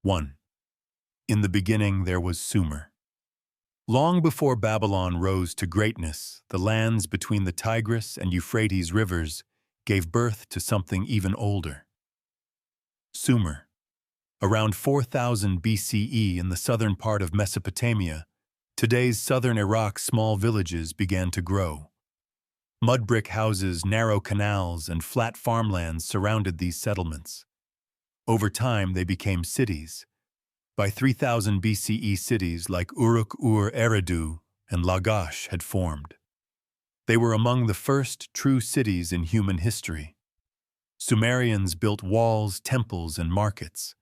1. In the beginning there was Sumer. Long before Babylon rose to greatness, the lands between the Tigris and Euphrates rivers gave birth to something even older. Sumer. Around 4000 BCE in the southern part of Mesopotamia, today's southern Iraq, small villages began to grow. Mud brick houses, narrow canals, and flat farmlands surrounded these settlements. Over time, they became cities. By 3000 BCE, cities like Uruk-ur-Eridu and Lagash had formed. They were among the first true cities in human history. Sumerians built walls, temples, and markets.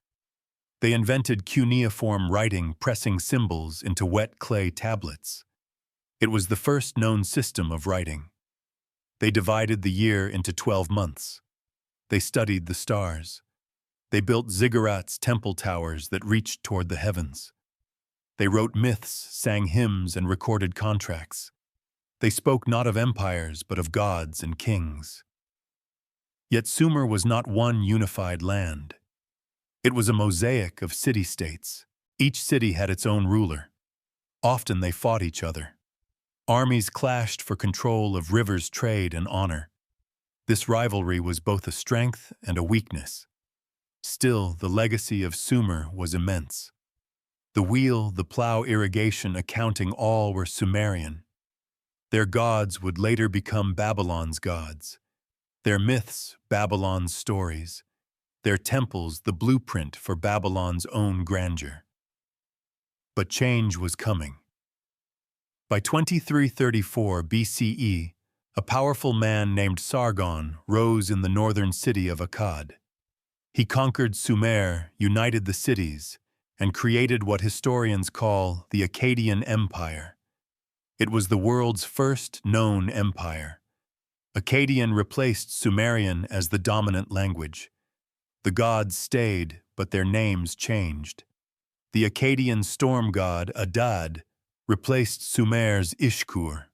They invented cuneiform writing, pressing symbols into wet clay tablets. It was the first known system of writing. They divided the year into 12 months. They studied the stars. They built ziggurats, temple towers that reached toward the heavens. They wrote myths, sang hymns, and recorded contracts. They spoke not of empires, but of gods and kings. Yet Sumer was not one unified land. It was a mosaic of city-states. Each city had its own ruler. Often they fought each other. Armies clashed for control of rivers, trade, and honor. This rivalry was both a strength and a weakness. Still, the legacy of Sumer was immense. The wheel, the plow, irrigation, accounting, all were Sumerian. Their gods would later become Babylon's gods. Their myths, Babylon's stories. Their temples, the blueprint for Babylon's own grandeur. But change was coming. By 2334 BCE, a powerful man named Sargon rose in the northern city of Akkad. He conquered Sumer, united the cities, and created what historians call the Akkadian Empire. It was the world's first known empire. Akkadian replaced Sumerian as the dominant language. The gods stayed, but their names changed. The Akkadian storm god, Adad, replaced Sumer's Ishkur.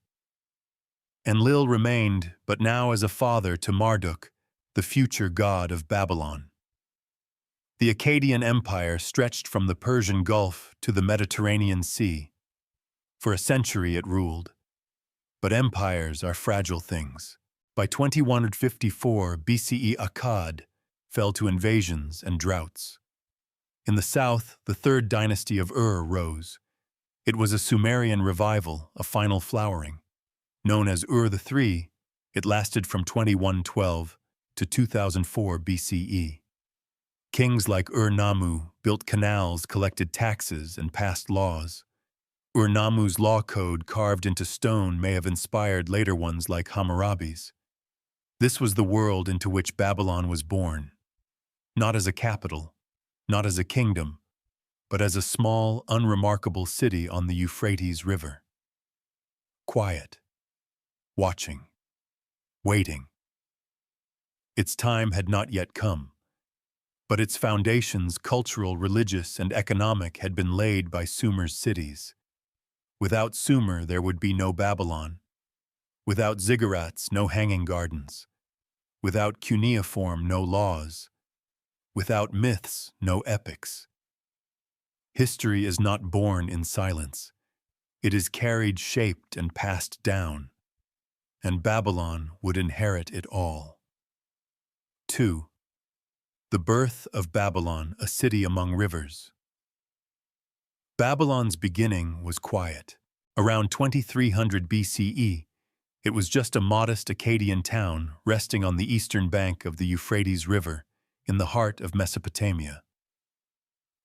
Enlil remained, but now as a father to Marduk, the future god of Babylon. The Akkadian Empire stretched from the Persian Gulf to the Mediterranean Sea. For a century it ruled. But empires are fragile things. By 2154 BCE, Akkad fell to invasions and droughts. In the south, the third dynasty of Ur rose. It was a Sumerian revival, a final flowering. Known as Ur III, it lasted from 2112 to 2004 BCE. Kings like Ur-Nammu built canals, collected taxes, and passed laws. Ur-Nammu's law code carved into stone may have inspired later ones like Hammurabi's. This was the world into which Babylon was born. Not as a capital, not as a kingdom, but as a small, unremarkable city on the Euphrates River. Quiet, watching, waiting. Its time had not yet come, but its foundations, cultural, religious, and economic, had been laid by Sumer's cities. Without Sumer, there would be no Babylon. Without ziggurats, no hanging gardens. Without cuneiform, no laws. Without myths, no epics. History is not born in silence. It is carried, shaped, and passed down. And Babylon would inherit it all. 2. The birth of Babylon, a city among rivers. Babylon's beginning was quiet. Around 2300 BCE, it was just a modest Akkadian town resting on the eastern bank of the Euphrates River in the heart of Mesopotamia.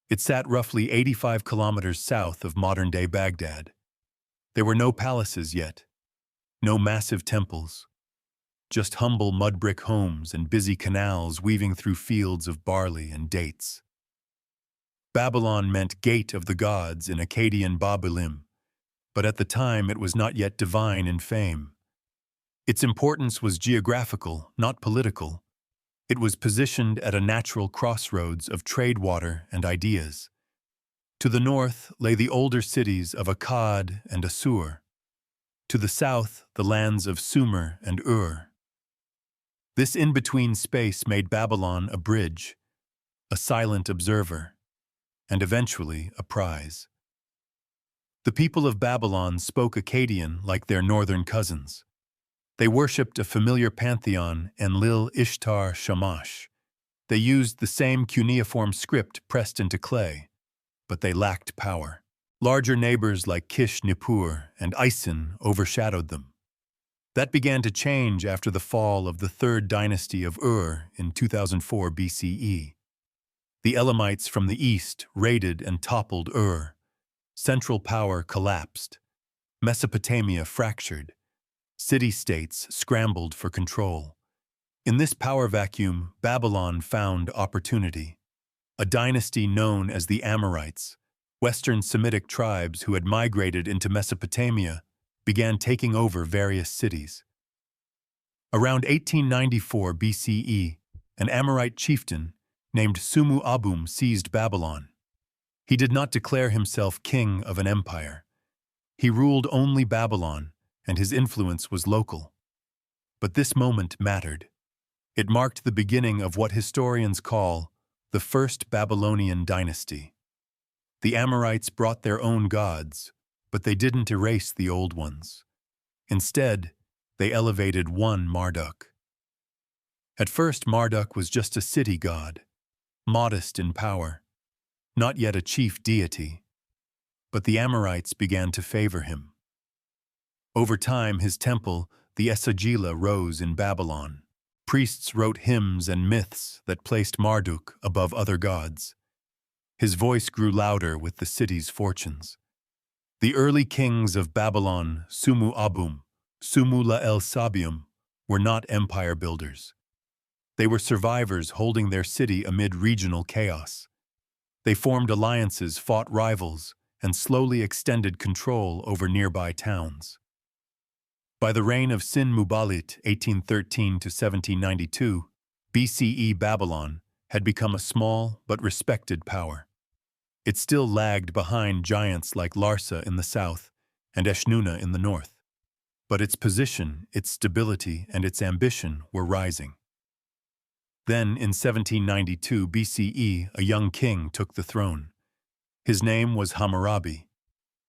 It sat roughly 85 kilometers south of modern-day Baghdad. There were no palaces yet, no massive temples, just humble mud-brick homes and busy canals weaving through fields of barley and dates. Babylon meant gate of the gods in Akkadian Babylim, but at the time it was not yet divine in fame. Its importance was geographical, not political. It was positioned at a natural crossroads of trade water and ideas. To the north lay the older cities of Akkad and Assur. To the south, the lands of Sumer and Ur. This in-between space made Babylon a bridge, a silent observer. and eventually a prize. The people of Babylon spoke Akkadian like their northern cousins. They worshipped a familiar pantheon, Enlil Ishtar Shamash. They used the same cuneiform script pressed into clay, but they lacked power. Larger neighbors like Kish Nippur and Isin overshadowed them. That began to change after the fall of the third dynasty of Ur in 2004 BCE. The Elamites from the east raided and toppled Ur. Central power collapsed. Mesopotamia fractured. City-states scrambled for control. In this power vacuum, Babylon found opportunity. A dynasty known as the Amorites, Western Semitic tribes who had migrated into Mesopotamia, began taking over various cities. Around 1894 BCE, an Amorite chieftain named Sumu Abum seized Babylon. He did not declare himself king of an empire. He ruled only Babylon, and his influence was local. But this moment mattered. It marked the beginning of what historians call the First Babylonian Dynasty. The Amorites brought their own gods, but they didn't erase the old ones. Instead, they elevated one Marduk. At first, Marduk was just a city god, modest in power, not yet a chief deity. But the Amorites began to favor him. Over time, his temple, the Esagila, rose in Babylon. Priests wrote hymns and myths that placed Marduk above other gods. His voice grew louder with the city's fortunes. The early kings of Babylon, Sumu Abum, Sumu La El Sabium, were not empire builders. They were survivors holding their city amid regional chaos. They formed alliances, fought rivals, and slowly extended control over nearby towns. By the reign of Sin Mubalit, 1813 to 1792, BCE Babylon had become a small but respected power. It still lagged behind giants like Larsa in the south and Eshnunna in the north. But its position, its stability, and its ambition were rising. Then, in 1792 BCE, a young king took the throne. His name was Hammurabi.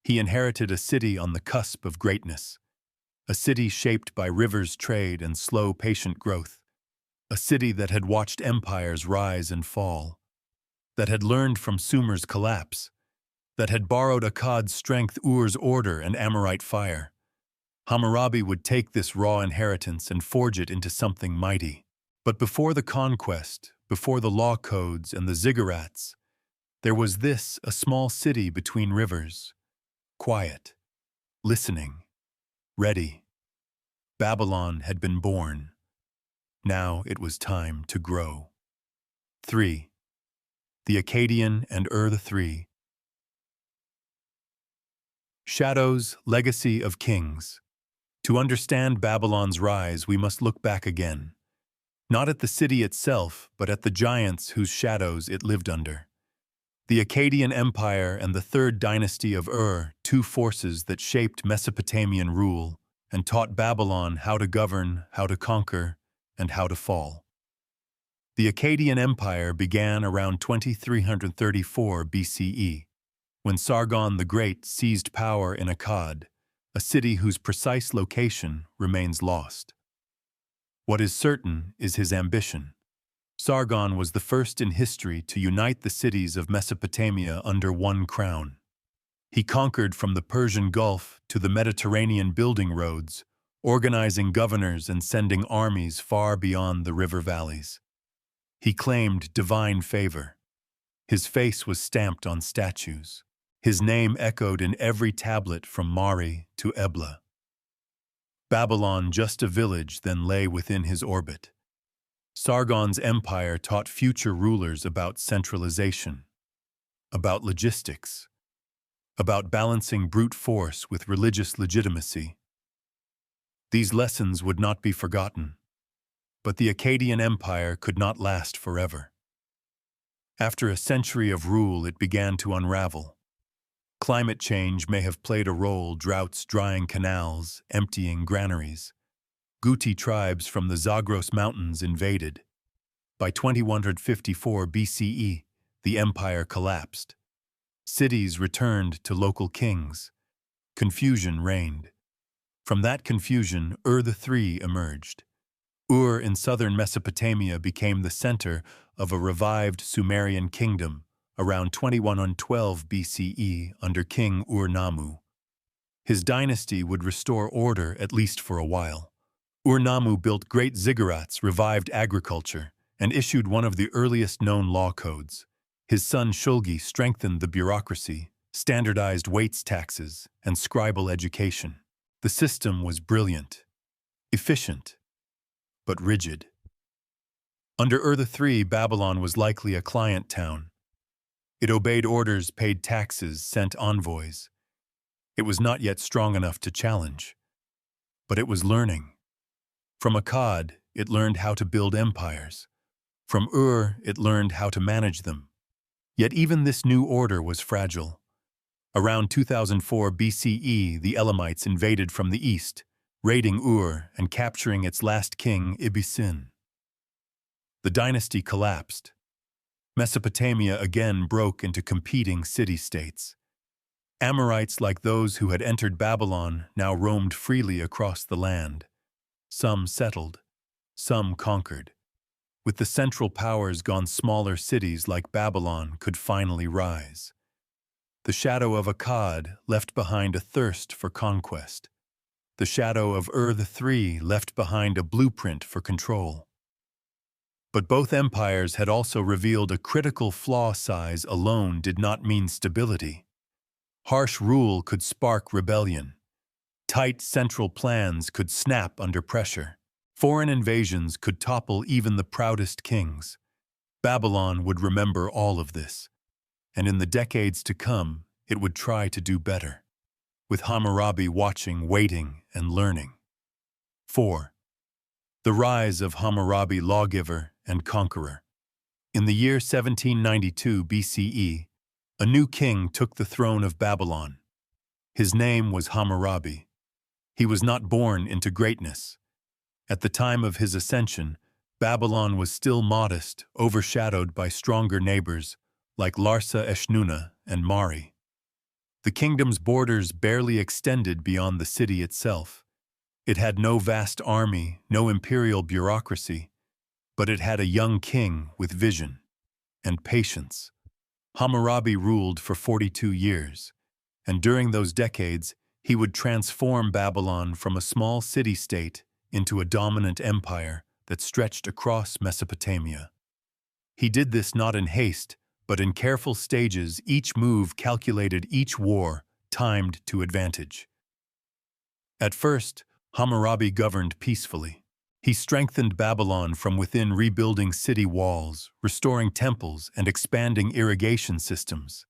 He inherited a city on the cusp of greatness, a city shaped by rivers, trade, and slow, patient growth, a city that had watched empires rise and fall, that had learned from Sumer's collapse, that had borrowed Akkad's strength, Ur's order, and Amorite fire. Hammurabi would take this raw inheritance and forge it into something mighty. But before the conquest, before the law codes and the ziggurats, there was this, a small city between rivers, quiet, listening, ready. Babylon had been born. Now it was time to grow. 3. The Akkadian and Ur III. Shadows, legacy of kings. To understand Babylon's rise, we must look back again. Not at the city itself, but at the giants whose shadows it lived under. The Akkadian Empire and the Third Dynasty of Ur, two forces that shaped Mesopotamian rule and taught Babylon how to govern, how to conquer, and how to fall. The Akkadian Empire began around 2334 BCE, when Sargon the Great seized power in Akkad, a city whose precise location remains lost. What is certain is his ambition. Sargon was the first in history to unite the cities of Mesopotamia under one crown. He conquered from the Persian Gulf to the Mediterranean building roads, organizing governors and sending armies far beyond the river valleys. He claimed divine favor. His face was stamped on statues. His name echoed in every tablet from Mari to Ebla. Babylon, just a village, then lay within his orbit. Sargon's empire taught future rulers about centralization, about logistics, about balancing brute force with religious legitimacy. These lessons would not be forgotten, but the Akkadian Empire could not last forever. After a century of rule, it began to unravel. Climate change may have played a role, droughts drying canals, emptying granaries. Guti tribes from the Zagros Mountains invaded. By 2154 BCE, the empire collapsed. Cities returned to local kings. Confusion reigned. From that confusion, Ur-III emerged. Ur in southern Mesopotamia became the center of a revived Sumerian kingdom around 2112 BCE under King Ur-Nammu. His dynasty would restore order at least for a while. Ur-Nammu built great ziggurats, revived agriculture, and issued one of the earliest known law codes. His son Shulgi strengthened the bureaucracy, standardized weights taxes, and scribal education. The system was brilliant, efficient, but rigid. Under Ur-III, Babylon was likely a client town. It obeyed orders, paid taxes, sent envoys. It was not yet strong enough to challenge, but it was learning. From Akkad, it learned how to build empires. From Ur, it learned how to manage them. Yet even this new order was fragile. Around 2004 BCE, the Elamites invaded from the east, raiding Ur and capturing its last king, Ibisin. The dynasty collapsed. Mesopotamia again broke into competing city-states. Amorites like those who had entered Babylon now roamed freely across the land. Some settled, some conquered. With the central powers gone, smaller cities like Babylon could finally rise. The shadow of Akkad left behind a thirst for conquest. The shadow of Ur-III left behind a blueprint for control. But both empires had also revealed a critical flaw: size alone did not mean stability. Harsh rule could spark rebellion. Tight central plans could snap under pressure. Foreign invasions could topple even the proudest kings. Babylon would remember all of this, and in the decades to come, it would try to do better, with Hammurabi watching, waiting, and learning. 4. The rise of Hammurabi, lawgiver and conqueror. In the year 1792 BCE, a new king took the throne of Babylon. His name was Hammurabi. He was not born into greatness. At the time of his ascension, Babylon was still modest, overshadowed by stronger neighbors like Larsa Eshnunna and Mari. The kingdom's borders barely extended beyond the city itself. It had no vast army, no imperial bureaucracy, but it had a young king with vision and patience. Hammurabi ruled for 42 years, and during those decades, he would transform Babylon from a small city-state into a dominant empire that stretched across Mesopotamia. He did this not in haste, but in careful stages, each move calculated, each war timed to advantage. At first, Hammurabi governed peacefully. He strengthened Babylon from within, rebuilding city walls, restoring temples, and expanding irrigation systems.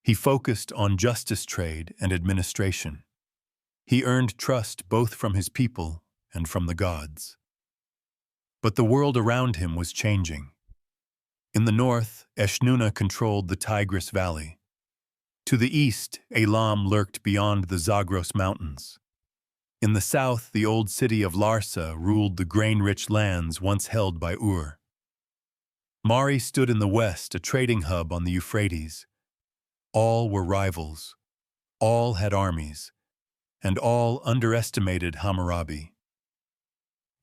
He focused on justice, trade, and administration. He earned trust both from his people and from the gods. But the world around him was changing. In the north, Eshnunna controlled the Tigris Valley. To the east, Elam lurked beyond the Zagros Mountains. In the south, the old city of Larsa ruled the grain-rich lands once held by Ur. Mari stood in the west, a trading hub on the Euphrates. All were rivals, all had armies, and all underestimated Hammurabi.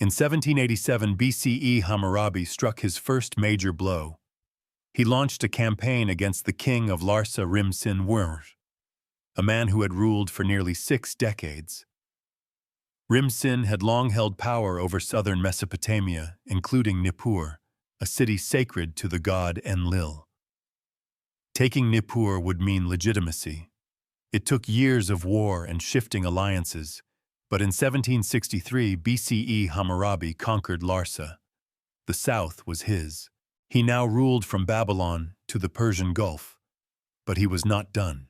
In 1787 BCE, Hammurabi struck his first major blow. He launched a campaign against the king of Larsa, Rim-Sin-Wur, a man who had ruled for nearly 6 decades. Rim-Sin had long held power over southern Mesopotamia, including Nippur, a city sacred to the god Enlil. Taking Nippur would mean legitimacy. It took years of war and shifting alliances, but in 1763 BCE, Hammurabi conquered Larsa. The south was his. He now ruled from Babylon to the Persian Gulf, but he was not done.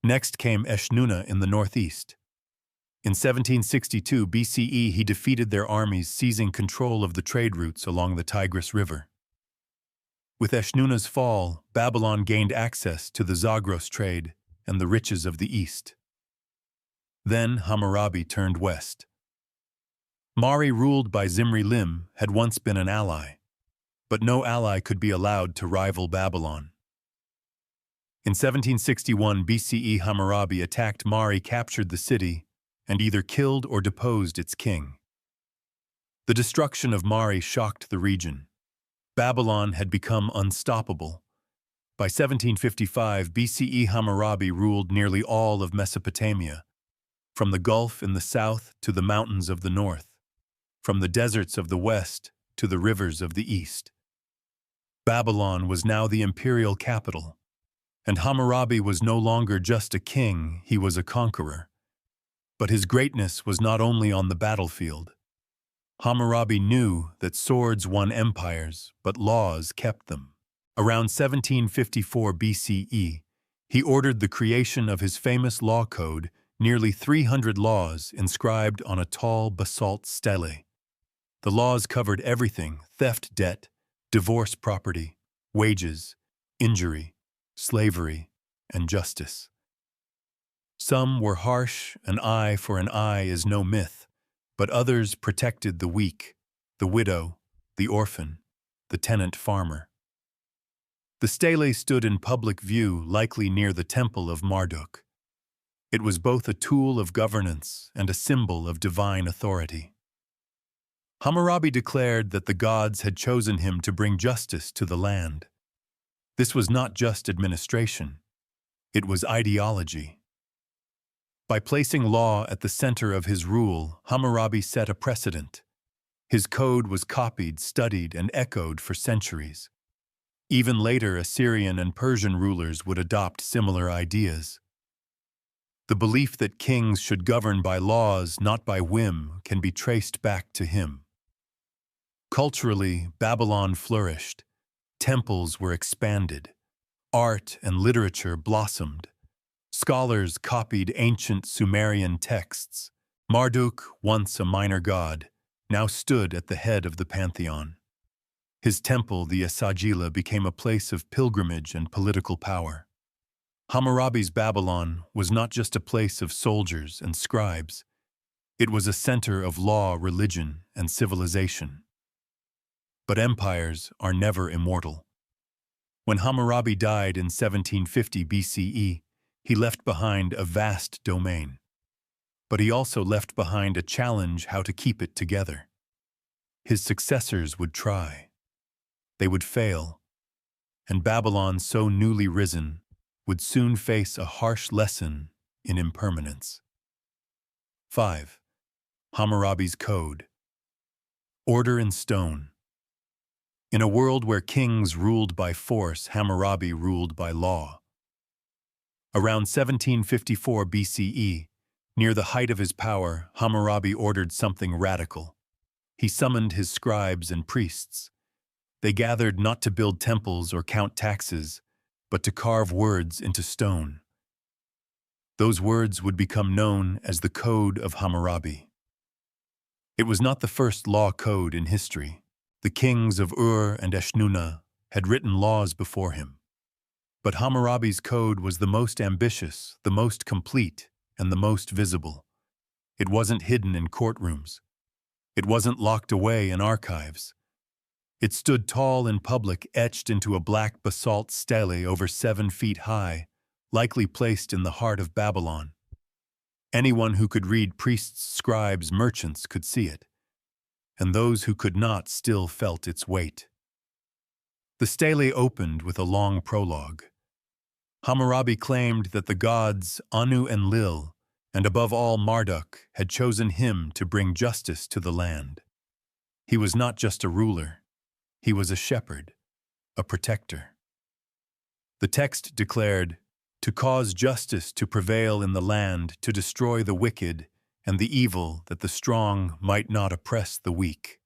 Next came Eshnunna in the northeast. In 1762 BCE, he defeated their armies, seizing control of the trade routes along the Tigris River. With Eshnunna's fall, Babylon gained access to the Zagros trade and the riches of the east. Then Hammurabi turned west. Mari, ruled by Zimri-Lim, had once been an ally, but no ally could be allowed to rival Babylon. In 1761 BCE, Hammurabi attacked Mari, captured the city, and either killed or deposed its king. The destruction of Mari shocked the region. Babylon had become unstoppable. By 1755 BCE, Hammurabi ruled nearly all of Mesopotamia, from the Gulf in the south to the mountains of the north, from the deserts of the west to the rivers of the east. Babylon was now the imperial capital, and Hammurabi was no longer just a king, he was a conqueror. But his greatness was not only on the battlefield. Hammurabi knew that swords won empires, but laws kept them. Around 1754 BCE, he ordered the creation of his famous law code, nearly 300 laws inscribed on a tall basalt stele. The laws covered everything: theft, debt, divorce, property, wages, injury, slavery, and justice. Some were harsh, an eye for an eye is no myth, but others protected the weak, the widow, the orphan, the tenant farmer. The stele stood in public view, likely near the temple of Marduk. It was both a tool of governance and a symbol of divine authority. Hammurabi declared that the gods had chosen him to bring justice to the land. This was not just administration, it was ideology. By placing law at the center of his rule, Hammurabi set a precedent. His code was copied, studied, and echoed for centuries. Even later, Assyrian and Persian rulers would adopt similar ideas. The belief that kings should govern by laws, not by whim, can be traced back to him. Culturally, Babylon flourished. Temples were expanded. Art and literature blossomed. Scholars copied ancient Sumerian texts. Marduk, once a minor god, now stood at the head of the pantheon. His temple, the Esagila, became a place of pilgrimage and political power. Hammurabi's Babylon was not just a place of soldiers and scribes. It was a center of law, religion, and civilization. But empires are never immortal. When Hammurabi died in 1750 BCE, he left behind a vast domain. But he also left behind a challenge how to keep it together. His successors would try. They would fail, and Babylon, so newly risen, would soon face a harsh lesson in impermanence. 5. Hammurabi's Code. Order in stone. In a world where kings ruled by force, Hammurabi ruled by law. Around 1754 BCE, near the height of his power, Hammurabi ordered something radical. He summoned his scribes and priests. They gathered not to build temples or count taxes, but to carve words into stone. Those words would become known as the Code of Hammurabi. It was not the first law code in history. The kings of Ur and Eshnunna had written laws before him. But Hammurabi's code was the most ambitious, the most complete, and the most visible. It wasn't hidden in courtrooms. It wasn't locked away in archives. It stood tall in public, etched into a black basalt stele over 7 feet high, likely placed in the heart of Babylon. Anyone who could read, priests, scribes, merchants, could see it, and those who could not still felt its weight. The stele opened with a long prologue. Hammurabi claimed that the gods Anu and Lil, and above all Marduk, had chosen him to bring justice to the land. He was not just a ruler. He was a shepherd, a protector. The text declared, to cause justice to prevail in the land, to destroy the wicked and the evil, that the strong might not oppress the weak.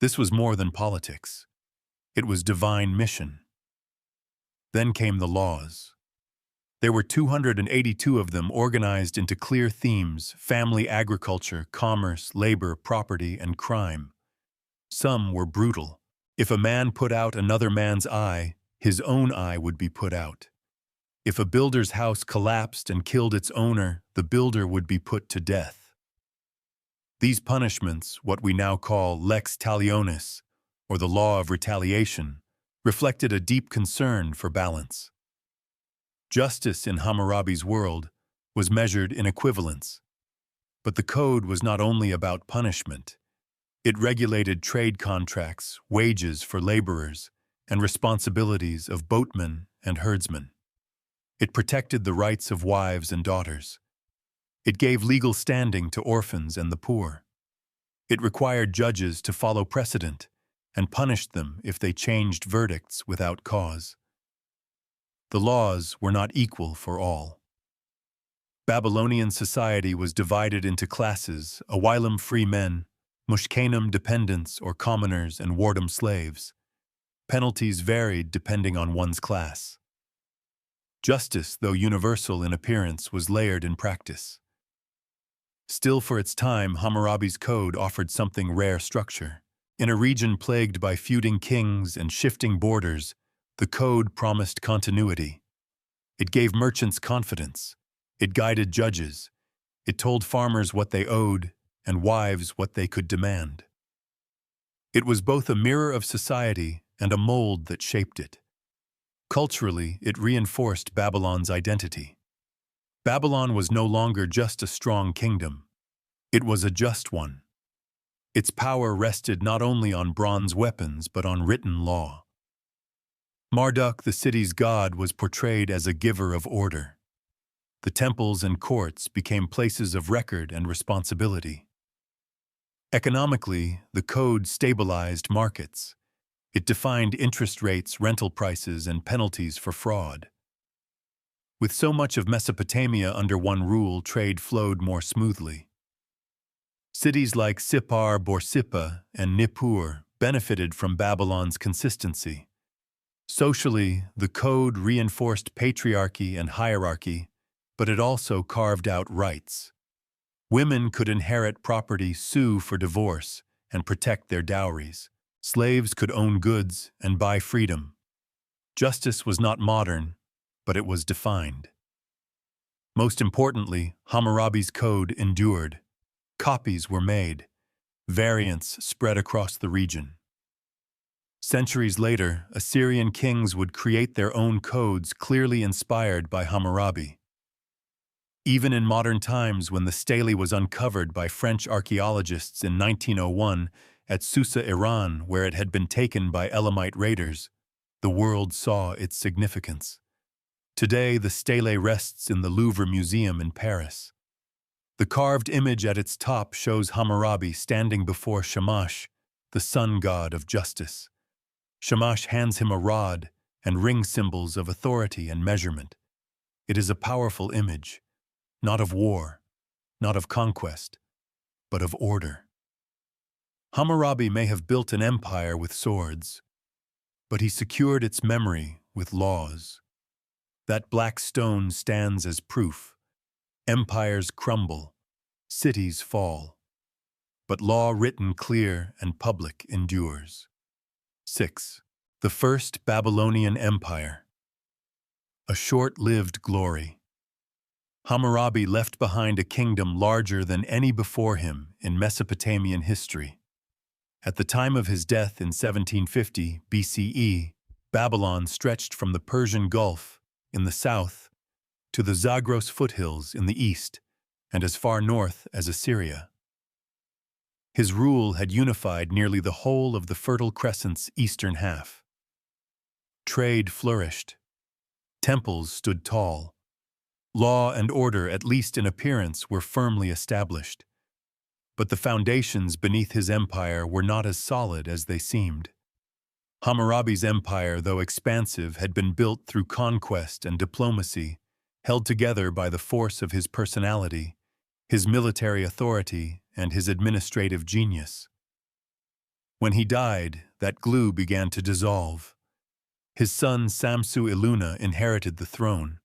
This was more than politics. It was divine mission. Then came the laws. There were 282 of them, organized into clear themes: family, agriculture, commerce, labor, property, and crime. Some were brutal. If a man put out another man's eye, his own eye would be put out. If a builder's house collapsed and killed its owner, the builder would be put to death. These punishments, what we now call lex talionis, or the law of retaliation, reflected a deep concern for balance. Justice in Hammurabi's world was measured in equivalence. But the code was not only about punishment. It regulated trade contracts, wages for laborers, and responsibilities of boatmen and herdsmen. It protected the rights of wives and daughters. It gave legal standing to orphans and the poor. It required judges to follow precedent and punished them if they changed verdicts without cause. The laws were not equal for all. Babylonian society was divided into classes: Awilam free men, Mushkanum dependents or commoners, and Wardum slaves. Penalties varied depending on one's class. Justice, though universal in appearance, was layered in practice. Still, for its time, Hammurabi's code offered something rare: structure. In a region plagued by feuding kings and shifting borders, the code promised continuity. It gave merchants confidence. It guided judges. It told farmers what they owed and wives what they could demand. It was both a mirror of society and a mold that shaped it. Culturally, it reinforced Babylon's identity. Babylon was no longer just a strong kingdom. It was a just one. Its power rested not only on bronze weapons but on written law. Marduk, the city's god, was portrayed as a giver of order. The temples and courts became places of record and responsibility. Economically, the code stabilized markets. It defined interest rates, rental prices, and penalties for fraud. With so much of Mesopotamia under one rule, trade flowed more smoothly. Cities like Sippar, Borsippa, and Nippur benefited from Babylon's consistency. Socially, the code reinforced patriarchy and hierarchy, but it also carved out rights. Women could inherit property, sue for divorce, and protect their dowries. Slaves could own goods and buy freedom. Justice was not modern, but it was defined. Most importantly, Hammurabi's code endured. Copies were made. Variants spread across the region. Centuries later, Assyrian kings would create their own codes clearly inspired by Hammurabi. Even in modern times, when the stele was uncovered by French archaeologists in 1901 at Susa, Iran, where it had been taken by Elamite raiders, the world saw its significance. Today, the stele rests in the Louvre Museum in Paris. The carved image at its top shows Hammurabi standing before Shamash, the sun god of justice. Shamash hands him a rod and ring symbols of authority and measurement. It is a powerful image, not of war, not of conquest, but of order. Hammurabi may have built an empire with swords, but he secured its memory with laws. That black stone stands as proof. Empires crumble, cities fall, but law written clear and public endures. 6. The First Babylonian Empire. A short-lived glory. Hammurabi left behind a kingdom larger than any before him in Mesopotamian history. At the time of his death in 1750 BCE, Babylon stretched from the Persian Gulf in the south to the Zagros foothills in the east and as far north as Assyria. His rule had unified nearly the whole of the Fertile Crescent's eastern half. Trade flourished. Temples stood tall. Law and order, at least in appearance, were firmly established. But the foundations beneath his empire were not as solid as they seemed. Hammurabi's empire, though expansive, had been built through conquest and diplomacy, held together by the force of his personality, his military authority, and his administrative genius. When he died, that glue began to dissolve. His son Samsu-Iluna inherited the throne.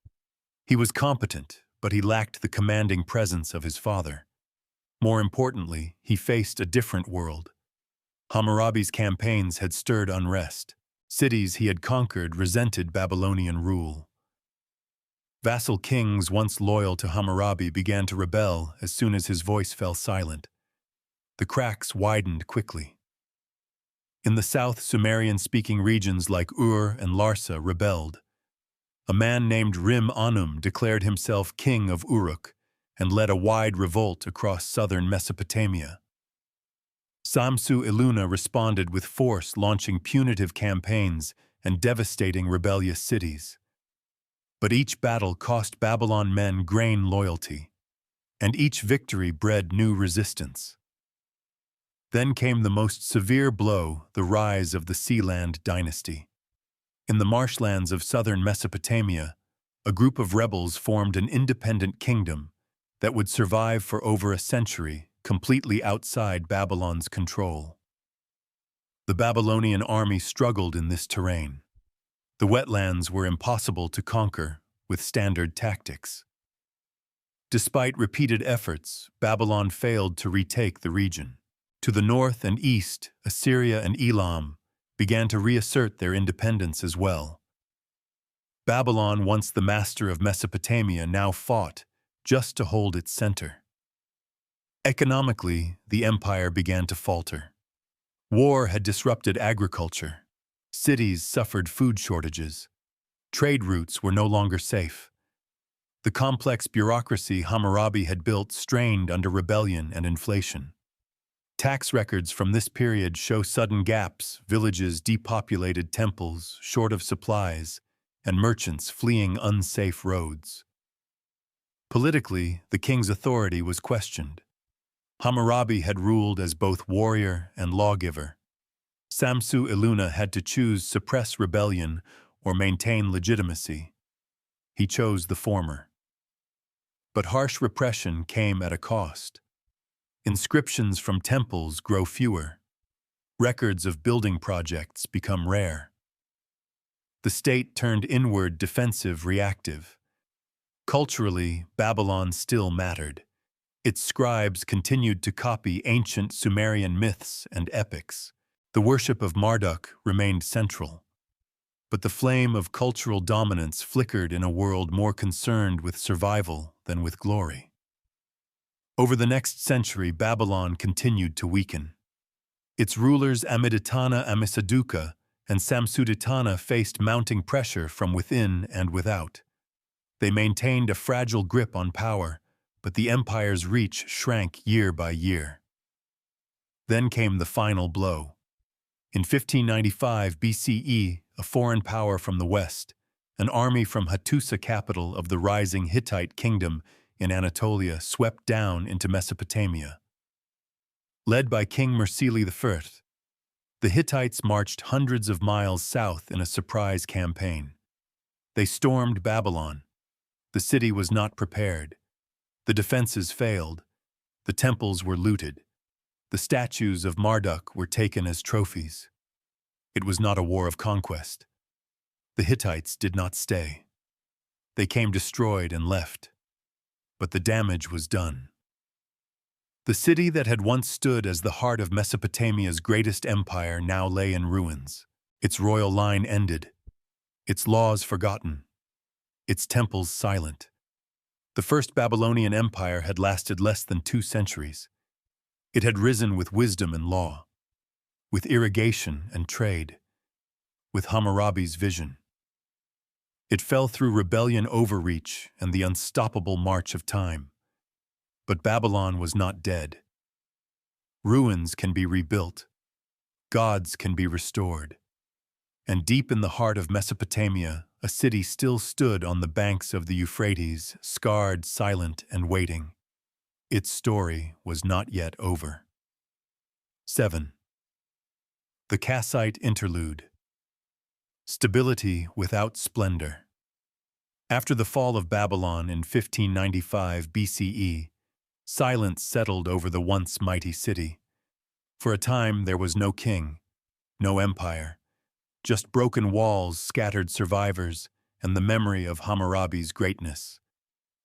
He was competent, but he lacked the commanding presence of his father. More importantly, he faced a different world. Hammurabi's campaigns had stirred unrest. Cities he had conquered resented Babylonian rule. Vassal kings once loyal to Hammurabi began to rebel as soon as his voice fell silent. The cracks widened quickly. In the south, Sumerian-speaking regions like Ur and Larsa rebelled. A man named Rim-Anum declared himself king of Uruk and led a wide revolt across southern Mesopotamia. Samsu-Iluna responded with force, launching punitive campaigns and devastating rebellious cities. But each battle cost Babylon men grain loyalty, and each victory bred new resistance. Then came the most severe blow, the rise of the Sealand dynasty. In the marshlands of southern Mesopotamia, a group of rebels formed an independent kingdom that would survive for over a century, completely outside Babylon's control. The Babylonian army struggled in this terrain. The wetlands were impossible to conquer with standard tactics. Despite repeated efforts, Babylon failed to retake the region. To the north and east, Assyria and Elam began to reassert their independence as well. Babylon, once the master of Mesopotamia, now fought just to hold its center. Economically, the empire began to falter. War had disrupted agriculture. Cities suffered food shortages. Trade routes were no longer safe. The complex bureaucracy Hammurabi had built strained under rebellion and inflation. Tax records from this period show sudden gaps, villages depopulated, temples short of supplies, and merchants fleeing unsafe roads. Politically, the king's authority was questioned. Hammurabi had ruled as both warrior and lawgiver. Samsu-Iluna had to choose suppress rebellion or maintain legitimacy. He chose the former. But harsh repression came at a cost. Inscriptions from temples grow fewer. Records of building projects become rare. The state turned inward, defensive, reactive. Culturally, Babylon still mattered. Its scribes continued to copy ancient Sumerian myths and epics. The worship of Marduk remained central. But the flame of cultural dominance flickered in a world more concerned with survival than with glory. Over the next century, Babylon continued to weaken. Its rulers Amidatana Amisaduqa and Samsuditana faced mounting pressure from within and without. They maintained a fragile grip on power, but the empire's reach shrank year by year. Then came the final blow. In 1595 BCE, a foreign power from the west, an army from Hattusa, capital of the rising Hittite kingdom in Anatolia, swept down into Mesopotamia. Led by King Mursili I, the Hittites marched hundreds of miles south in a surprise campaign. They stormed Babylon. The city was not prepared. The defenses failed. The temples were looted. The statues of Marduk were taken as trophies. It was not a war of conquest. The Hittites did not stay. They came destroyed and left. But the damage was done. The city that had once stood as the heart of Mesopotamia's greatest empire now lay in ruins. Its royal line ended. Its laws forgotten. Its temples silent. The first Babylonian Empire had lasted less than 2 centuries. It had risen with wisdom and law, with irrigation and trade, with Hammurabi's vision. It fell through rebellion, overreach, and the unstoppable march of time. But Babylon was not dead. Ruins can be rebuilt. Gods can be restored. And deep in the heart of Mesopotamia, a city still stood on the banks of the Euphrates, scarred, silent, and waiting. Its story was not yet over. 7. The Kassite interlude. Stability without splendor. After the fall of Babylon in 1595 BCE, silence settled over the once mighty city. For a time there was no king, no empire, just broken walls, scattered survivors, and the memory of Hammurabi's greatness.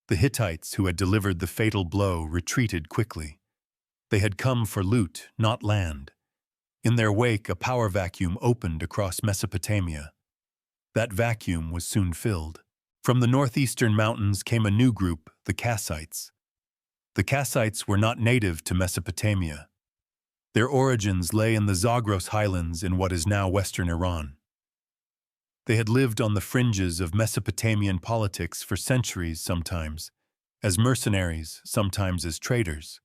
The Hittites, who had delivered the fatal blow, retreated quickly. They had come for loot, not land. In their wake, a power vacuum opened across Mesopotamia. That vacuum was soon filled. From the northeastern mountains came a new group, the Kassites. The Kassites were not native to Mesopotamia. Their origins lay in the Zagros highlands in what is now western Iran. They had lived on the fringes of Mesopotamian politics for centuries sometimes, as mercenaries, sometimes as traders.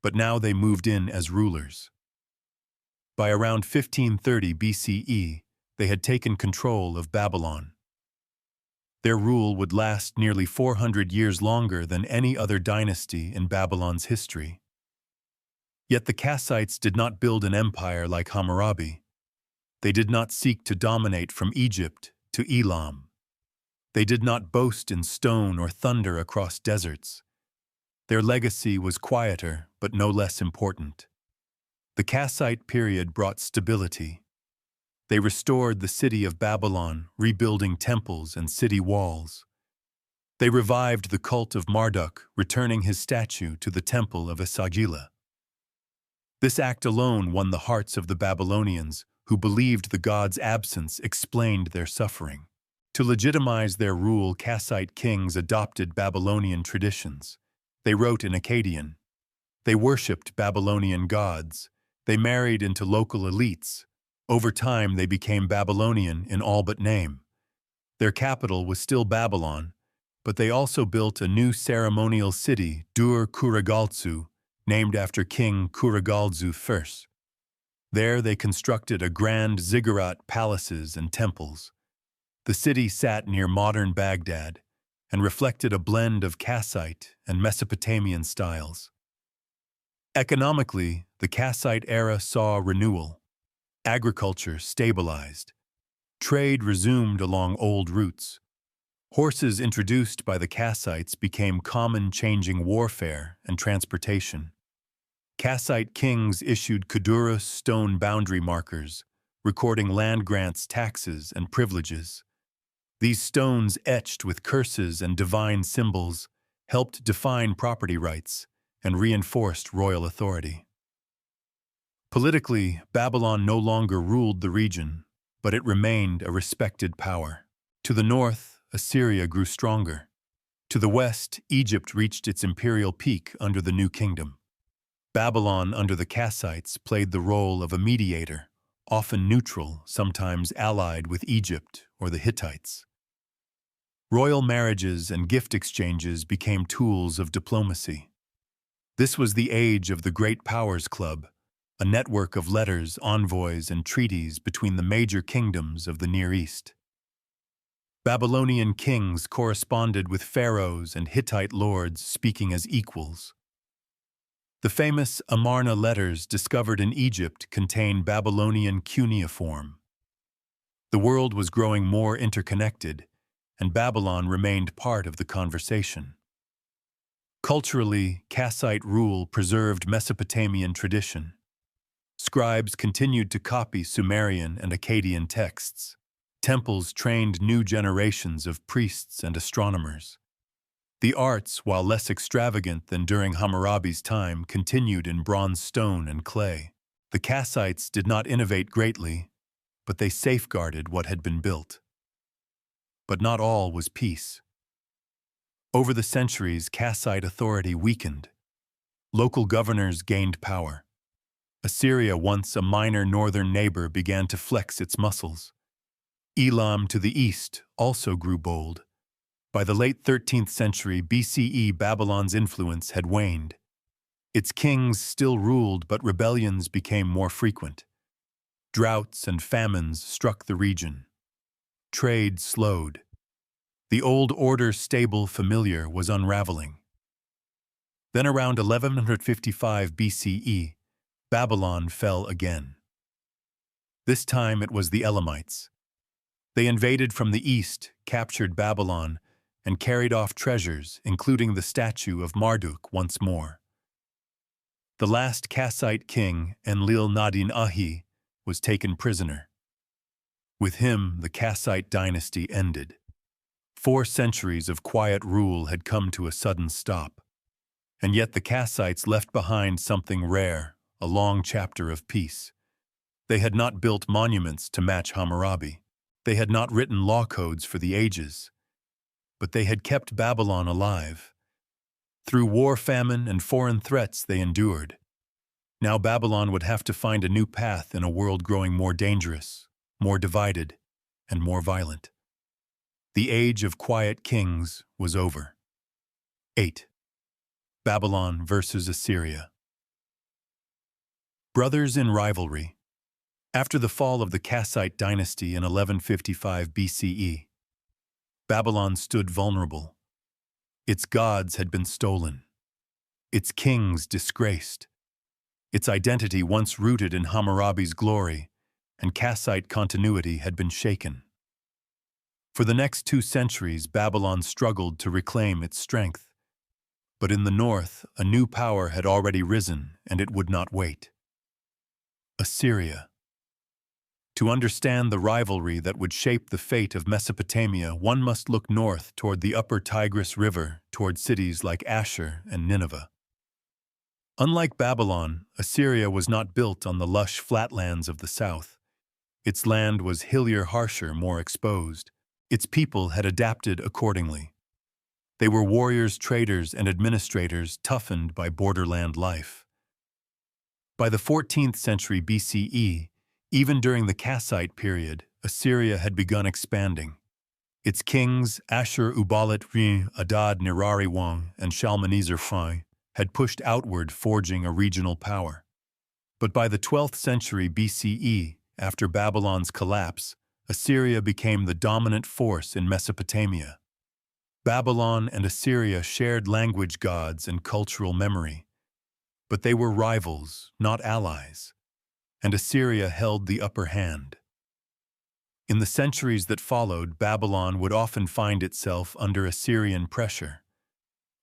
But now they moved in as rulers. By around 1530 BCE, they had taken control of Babylon. Their rule would last nearly 400 years longer than any other dynasty in Babylon's history. Yet the Kassites did not build an empire like Hammurabi. They did not seek to dominate from Egypt to Elam. They did not boast in stone or thunder across deserts. Their legacy was quieter, but no less important. The Kassite period brought stability. They restored the city of Babylon, rebuilding temples and city walls. They revived the cult of Marduk, returning his statue to the temple of Esagila. This act alone won the hearts of the Babylonians, who believed the god's absence explained their suffering. To legitimize their rule, Kassite kings adopted Babylonian traditions. They wrote in Akkadian. They worshipped Babylonian gods. They married into local elites. Over time, they became Babylonian in all but name. Their capital was still Babylon, but they also built a new ceremonial city, Dur-Kurugaltsu, named after King Kurugaltsu I. There they constructed a grand ziggurat palaces and temples. The city sat near modern Baghdad and reflected a blend of Kassite and Mesopotamian styles. Economically, the Kassite era saw renewal. Agriculture stabilized. Trade resumed along old routes. Horses introduced by the Kassites became common, changing warfare and transportation. Kassite kings issued Kudurus stone boundary markers, recording land grants, taxes, and privileges. These stones, etched with curses and divine symbols, helped define property rights and reinforced royal authority. Politically, Babylon no longer ruled the region, but it remained a respected power. To the north, Assyria grew stronger. To the west, Egypt reached its imperial peak under the new kingdom. Babylon, under the Kassites, played the role of a mediator, often neutral, sometimes allied with Egypt or the Hittites. Royal marriages and gift exchanges became tools of diplomacy. This was the age of the Great Powers Club, a network of letters, envoys, and treaties between the major kingdoms of the Near East. Babylonian kings corresponded with pharaohs and Hittite lords, speaking as equals. The famous Amarna letters discovered in Egypt contain Babylonian cuneiform. The world was growing more interconnected, and Babylon remained part of the conversation. Culturally, Kassite rule preserved Mesopotamian tradition. Scribes continued to copy Sumerian and Akkadian texts. Temples trained new generations of priests and astronomers. The arts, while less extravagant than during Hammurabi's time, continued in bronze, stone, and clay. The Kassites did not innovate greatly, but they safeguarded what had been built. But not all was peace. Over the centuries, Kassite authority weakened. Local governors gained power. Assyria, once a minor northern neighbor, began to flex its muscles. Elam to the east also grew bold. By the late 13th century BCE, Babylon's influence had waned. Its kings still ruled, but rebellions became more frequent. Droughts and famines struck the region. Trade slowed. The old order, stable, familiar, was unraveling. Then around 1155 BCE, Babylon fell again. This time it was the Elamites. They invaded from the east, captured Babylon, and carried off treasures, including the statue of Marduk once more. The last Kassite king, Enlil-nadin-ahi, was taken prisoner. With him, the Kassite dynasty ended. 4 centuries of quiet rule had come to a sudden stop. And yet the Kassites left behind something rare, a long chapter of peace. They had not built monuments to match Hammurabi. They had not written law codes for the ages. But they had kept Babylon alive. Through war, famine, and foreign threats they endured. Now Babylon would have to find a new path in a world growing more dangerous, more divided. and more violent. The age of quiet kings was over. 8. Babylon versus Assyria. Brothers in rivalry. After the fall of the Kassite dynasty in 1155 BCE, Babylon stood vulnerable. Its gods had been stolen, its kings disgraced, its identity once rooted in Hammurabi's glory and Kassite continuity had been shaken. For the next 2 centuries, Babylon struggled to reclaim its strength. But in the north, a new power had already risen, and it would not wait. Assyria. To understand the rivalry that would shape the fate of Mesopotamia, one must look north toward the upper Tigris River, toward cities like Ashur and Nineveh. Unlike Babylon, Assyria was not built on the lush flatlands of the south. Its land was hillier, harsher, more exposed. Its people had adapted accordingly. They were warriors, traders, and administrators toughened by borderland life. By the 14th century BCE, even during the Kassite period, Assyria had begun expanding. Its kings, Ashur-uballit-Rin, Adad-nirari-Wang, and Shalmaneser-Fi, had pushed outward, forging a regional power. But by the 12th century BCE, after Babylon's collapse, Assyria became the dominant force in Mesopotamia. Babylon and Assyria shared language, gods, and cultural memory. But they were rivals, not allies, and Assyria held the upper hand. In the centuries that followed, Babylon would often find itself under Assyrian pressure.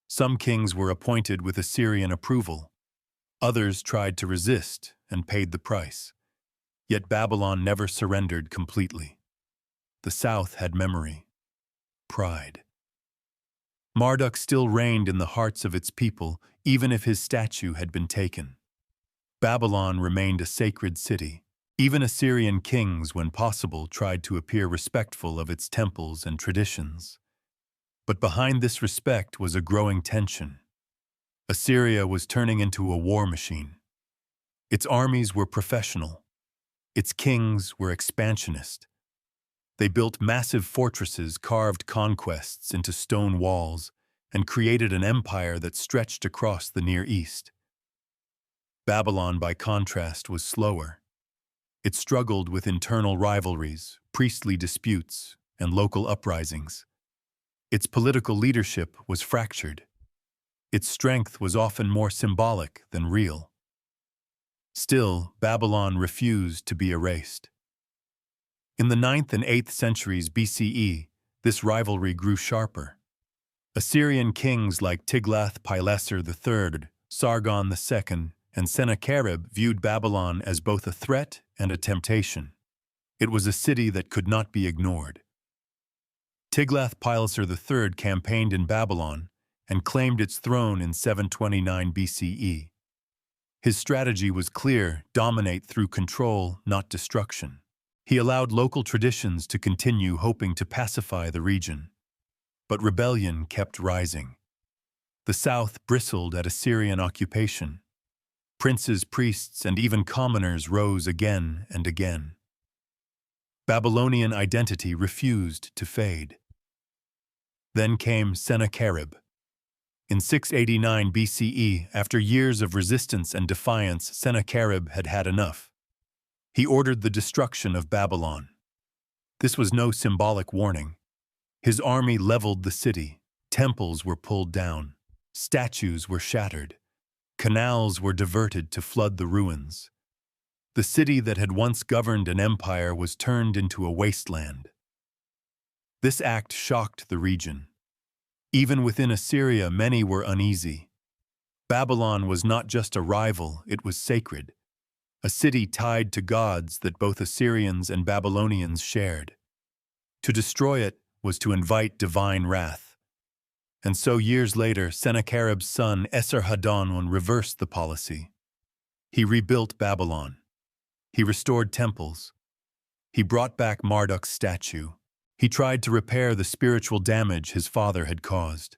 Some kings were appointed with Assyrian approval. Others tried to resist and paid the price. Yet Babylon never surrendered completely. The South had memory, pride. Marduk still reigned in the hearts of its people, even if his statue had been taken. Babylon remained a sacred city. Even Assyrian kings, when possible, tried to appear respectful of its temples and traditions. But behind this respect was a growing tension. Assyria was turning into a war machine. Its armies were professional. Its kings were expansionist. They built massive fortresses, carved conquests into stone walls, and created an empire that stretched across the Near East. Babylon, by contrast, was slower. It struggled with internal rivalries, priestly disputes, and local uprisings. Its political leadership was fractured. Its strength was often more symbolic than real. Still, Babylon refused to be erased. In the 9th and 8th centuries BCE, this rivalry grew sharper. Assyrian kings like Tiglath-Pileser III, Sargon II, and Sennacherib viewed Babylon as both a threat and a temptation. It was a city that could not be ignored. Tiglath-Pileser III campaigned in Babylon and claimed its throne in 729 BCE. His strategy was clear: dominate through control, not destruction. He allowed local traditions to continue, hoping to pacify the region. But rebellion kept rising. The south bristled at Assyrian occupation. Princes, priests, and even commoners rose again and again. Babylonian identity refused to fade. Then came Sennacherib. In 689 BCE, after years of resistance and defiance, Sennacherib had had enough. He ordered the destruction of Babylon. This was no symbolic warning. His army leveled the city. Temples were pulled down. Statues were shattered. Canals were diverted to flood the ruins. The city that had once governed an empire was turned into a wasteland. This act shocked the region. Even within Assyria, many were uneasy. Babylon was not just a rival, it was sacred. A city tied to gods that both Assyrians and Babylonians shared. To destroy it was to invite divine wrath. And so years later, Sennacherib's son Esarhaddon reversed the policy. He rebuilt Babylon. He restored temples. He brought back Marduk's statue. He tried to repair the spiritual damage his father had caused.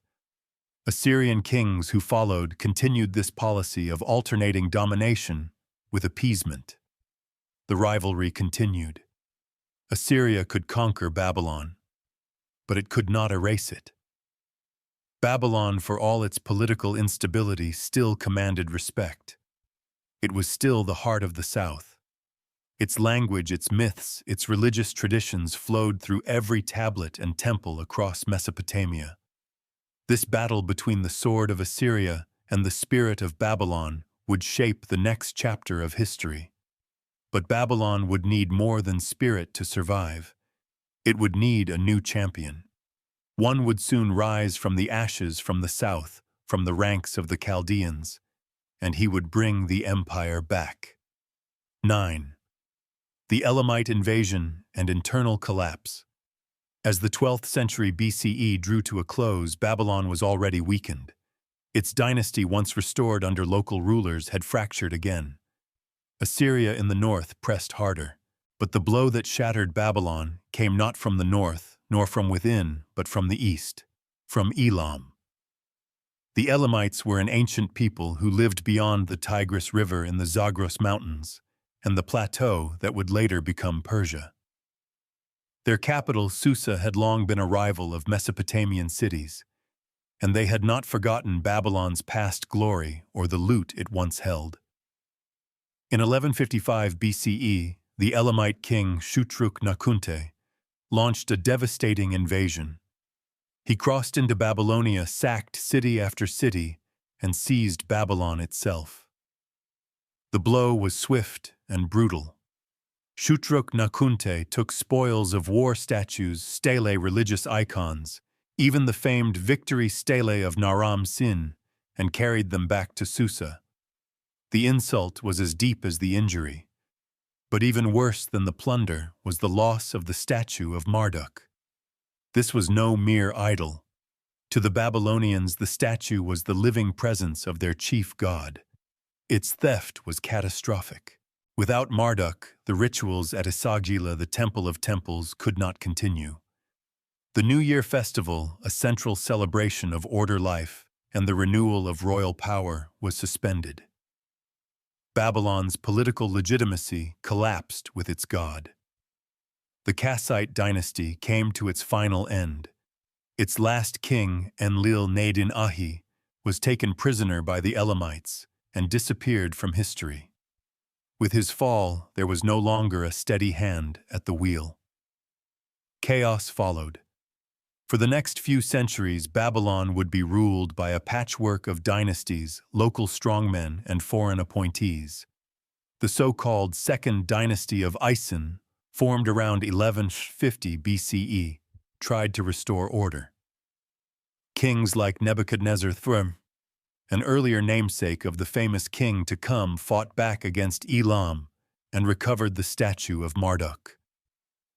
Assyrian kings who followed continued this policy of alternating domination with appeasement. The rivalry continued. Assyria could conquer Babylon, but it could not erase it. Babylon, for all its political instability, still commanded respect. It was still the heart of the South. Its language, its myths, its religious traditions flowed through every tablet and temple across Mesopotamia. This battle between the sword of Assyria and the spirit of Babylon would shape the next chapter of history. But Babylon would need more than spirit to survive. It would need a new champion. One would soon rise from the ashes from the south, from the ranks of the Chaldeans, and he would bring the empire back. 9. The Elamite invasion and internal collapse. As the 12th century BCE drew to a close, Babylon was already weakened. Its dynasty, once restored under local rulers, had fractured again. Assyria in the north pressed harder, but the blow that shattered Babylon came not from the north, nor from within, but from the east, from Elam. The Elamites were an ancient people who lived beyond the Tigris River in the Zagros Mountains and the plateau that would later become Persia. Their capital, Susa, had long been a rival of Mesopotamian cities, and they had not forgotten Babylon's past glory or the loot it once held. In 1155 BCE, the Elamite king Shutruk-Nakhunte launched a devastating invasion. He crossed into Babylonia, sacked city after city, and seized Babylon itself. The blow was swift and brutal. Shutruk-Nakhunte took spoils of war statues, stele religious icons, even the famed victory stele of Naram Sin, and carried them back to Susa. The insult was as deep as the injury. But even worse than the plunder was the loss of the statue of Marduk. This was no mere idol. To the Babylonians, the statue was the living presence of their chief god. Its theft was catastrophic. Without Marduk, the rituals at Esagila, the Temple of Temples, could not continue. The New Year festival, a central celebration of order life and the renewal of royal power, was suspended. Babylon's political legitimacy collapsed with its god. The Kassite dynasty came to its final end. Its last king, Enlil-nadin-Ahi, was taken prisoner by the Elamites and disappeared from history. With his fall, there was no longer a steady hand at the wheel. Chaos followed. For the next few centuries, Babylon would be ruled by a patchwork of dynasties, local strongmen, and foreign appointees. The so-called Second Dynasty of Isin, formed around 1150 BCE, tried to restore order. Kings like Nebuchadnezzar II, an earlier namesake of the famous king to come, fought back against Elam and recovered the statue of Marduk.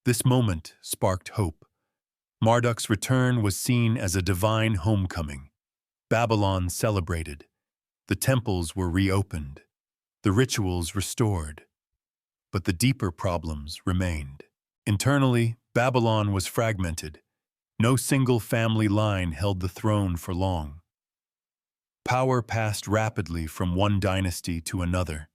This moment sparked hope. Marduk's return was seen as a divine homecoming. Babylon celebrated. The temples were reopened. The rituals restored. But the deeper problems remained. Internally, Babylon was fragmented. No single family line held the throne for long. Power passed rapidly from one dynasty to another.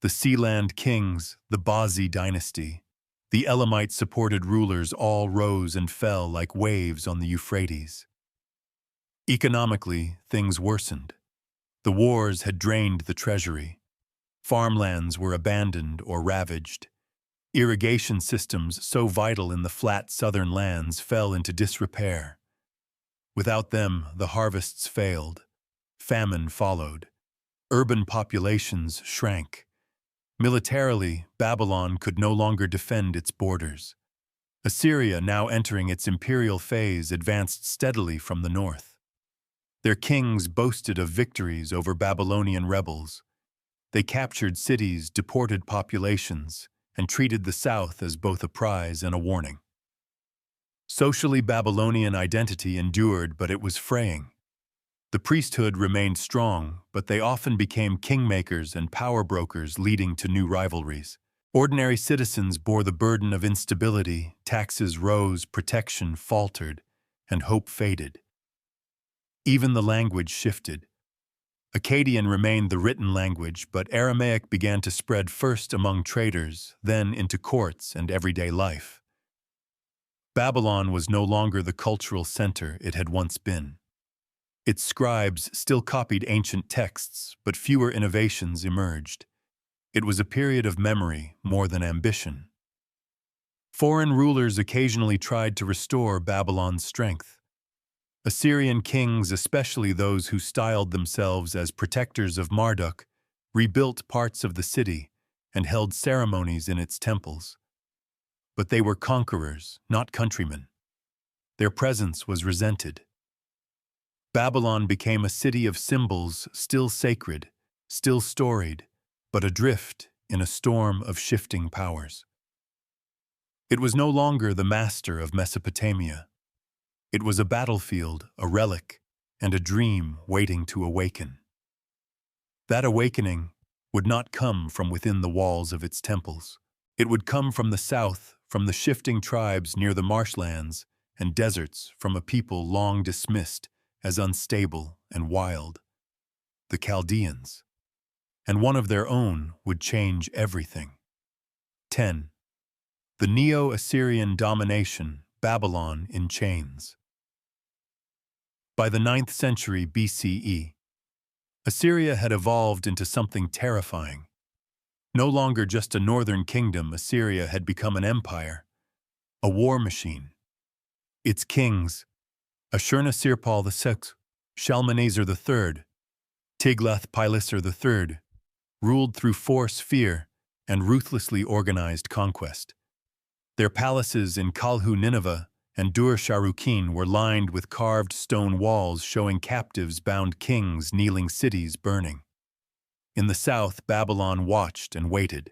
The Sealand kings, the Bazi dynasty, the Elamite-supported rulers all rose and fell like waves on the Euphrates. Economically, things worsened. The wars had drained the treasury. Farmlands were abandoned or ravaged. Irrigation systems so vital in the flat southern lands fell into disrepair. Without them, the harvests failed. Famine followed. Urban populations shrank. Militarily, Babylon could no longer defend its borders. Assyria, now entering its imperial phase, advanced steadily from the north. Their kings boasted of victories over Babylonian rebels. They captured cities, deported populations, and treated the south as both a prize and a warning. Socially, Babylonian identity endured, but it was fraying. The priesthood remained strong, but they often became kingmakers and power brokers, leading to new rivalries. Ordinary citizens bore the burden of instability, taxes rose, protection faltered, and hope faded. Even the language shifted. Akkadian remained the written language, but Aramaic began to spread first among traders, then into courts and everyday life. Babylon was no longer the cultural center it had once been. Its scribes still copied ancient texts, but fewer innovations emerged. It was a period of memory more than ambition. Foreign rulers occasionally tried to restore Babylon's strength. Assyrian kings, especially those who styled themselves as protectors of Marduk, rebuilt parts of the city and held ceremonies in its temples. But they were conquerors, not countrymen. Their presence was resented. Babylon became a city of symbols still sacred, still storied, but adrift in a storm of shifting powers. It was no longer the master of Mesopotamia. It was a battlefield, a relic, and a dream waiting to awaken. That awakening would not come from within the walls of its temples. It would come from the south, from the shifting tribes near the marshlands and deserts, from a people long dismissed as unstable and wild, the Chaldeans. And one of their own would change everything. 10. The Neo-Assyrian domination, Babylon in chains. By the 9th century BCE, Assyria had evolved into something terrifying. No longer just a northern kingdom, Assyria had become an empire, a war machine. Its kings, Ashurnasirpal II, Shalmaneser III, Tiglath-Pileser III, ruled through force, fear, and ruthlessly organized conquest. Their palaces in Kalhu Nineveh and Dur-Sharrukin were lined with carved stone walls showing captives-bound kings kneeling, cities burning. In the south, Babylon watched and waited.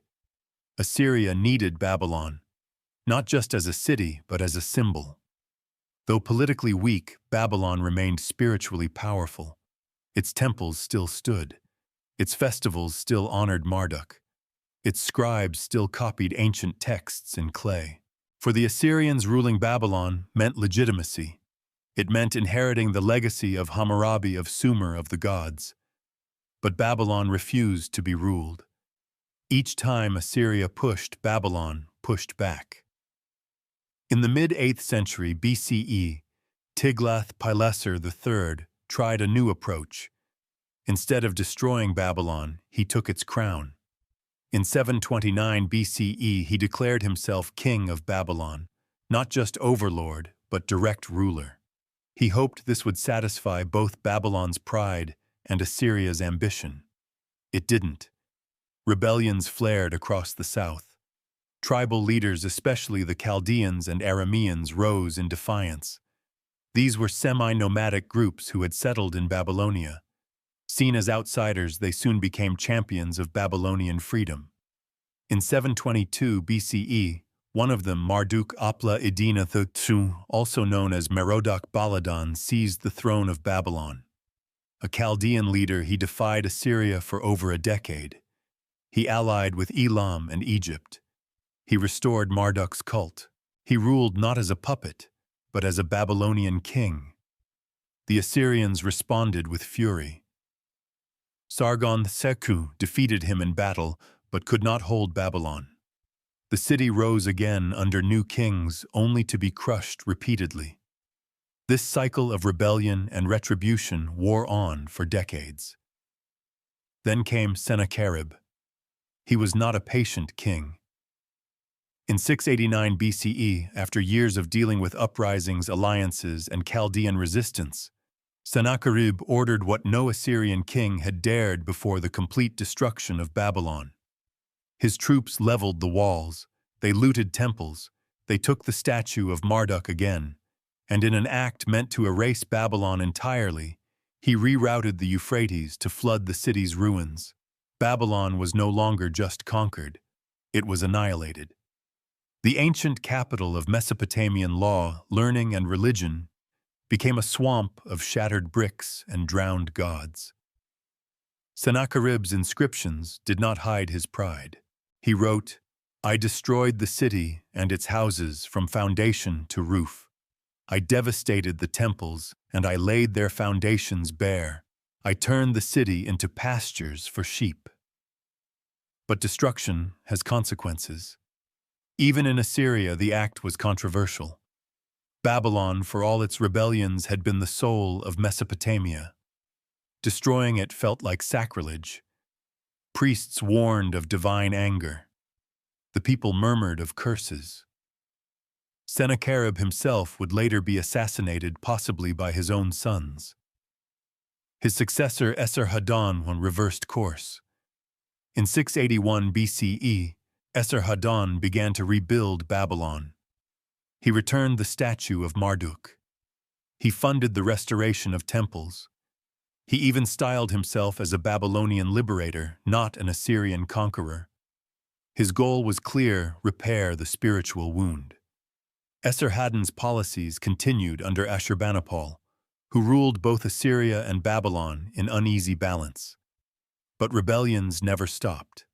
Assyria needed Babylon, not just as a city, but as a symbol. Though politically weak, Babylon remained spiritually powerful. Its temples still stood. Its festivals still honored Marduk. Its scribes still copied ancient texts in clay. For the Assyrians, ruling Babylon meant legitimacy. It meant inheriting the legacy of Hammurabi, of Sumer, of the gods. But Babylon refused to be ruled. Each time Assyria pushed, Babylon pushed back. In the mid-8th century BCE, Tiglath-Pileser III tried a new approach. Instead of destroying Babylon, he took its crown. In 729 BCE, he declared himself king of Babylon, not just overlord, but direct ruler. He hoped this would satisfy both Babylon's pride and Assyria's ambition. It didn't. Rebellions flared across the south. Tribal leaders, especially the Chaldeans and Arameans, rose in defiance. These were semi-nomadic groups who had settled in Babylonia. Seen as outsiders, they soon became champions of Babylonian freedom. In 722 BCE, one of them, Marduk-apla-iddina II, also known as Merodach-Baladan, seized the throne of Babylon. A Chaldean leader, he defied Assyria for over a decade. He allied with Elam and Egypt. He restored Marduk's cult. He ruled not as a puppet, but as a Babylonian king. The Assyrians responded with fury. Sargon-Seku defeated him in battle, but could not hold Babylon. The city rose again under new kings, only to be crushed repeatedly. This cycle of rebellion and retribution wore on for decades. Then came Sennacherib. He was not a patient king. In 689 BCE, after years of dealing with uprisings, alliances, and Chaldean resistance, Sennacherib ordered what no Assyrian king had dared before: the complete destruction of Babylon. His troops leveled the walls, they looted temples, they took the statue of Marduk again, and in an act meant to erase Babylon entirely, he rerouted the Euphrates to flood the city's ruins. Babylon was no longer just conquered, it was annihilated. The ancient capital of Mesopotamian law, learning, and religion became a swamp of shattered bricks and drowned gods. Sennacherib's inscriptions did not hide his pride. He wrote, "I destroyed the city and its houses from foundation to roof. I devastated the temples, and I laid their foundations bare. I turned the city into pastures for sheep." But destruction has consequences. Even in Assyria, the act was controversial. Babylon, for all its rebellions, had been the soul of Mesopotamia. Destroying it felt like sacrilege. Priests warned of divine anger. The people murmured of curses. Sennacherib himself would later be assassinated, possibly by his own sons. His successor Esarhaddon reversed course. In 681 BCE, Esarhaddon began to rebuild Babylon. He returned the statue of Marduk. He funded the restoration of temples. He even styled himself as a Babylonian liberator, not an Assyrian conqueror. His goal was clear: repair the spiritual wound. Esarhaddon's policies continued under Ashurbanipal, who ruled both Assyria and Babylon in uneasy balance. But rebellions never stopped.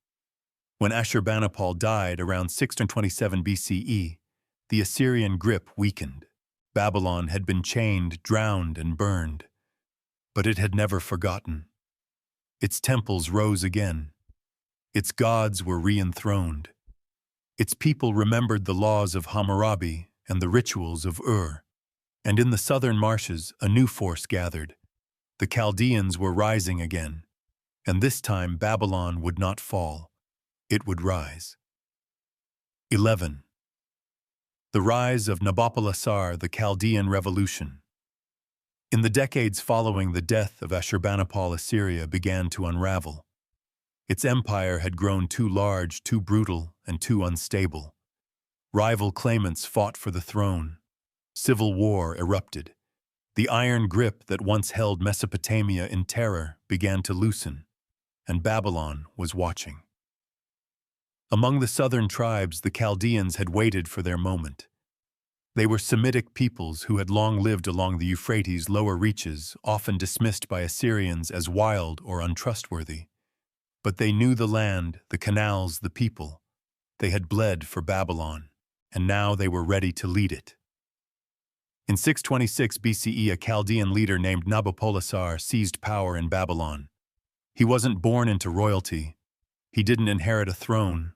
When Ashurbanipal died around 627 BCE, the Assyrian grip weakened. Babylon had been chained, drowned, and burned. But it had never forgotten. Its temples rose again. Its gods were re-enthroned. Its people remembered the laws of Hammurabi and the rituals of Ur. And in the southern marshes, a new force gathered. The Chaldeans were rising again. And this time Babylon would not fall. It would rise. 11. The rise of Nabopolassar, the Chaldean Revolution. In the decades following the death of Ashurbanipal, Assyria began to unravel. Its empire had grown too large, too brutal, and too unstable. Rival claimants fought for the throne. Civil war erupted. The iron grip that once held Mesopotamia in terror began to loosen, and Babylon was watching. Among the southern tribes, the Chaldeans had waited for their moment. They were Semitic peoples who had long lived along the Euphrates' lower reaches, often dismissed by Assyrians as wild or untrustworthy. But they knew the land, the canals, the people. They had bled for Babylon, and now they were ready to lead it. In 626 BCE, a Chaldean leader named Nabopolassar seized power in Babylon. He wasn't born into royalty. He didn't inherit a throne.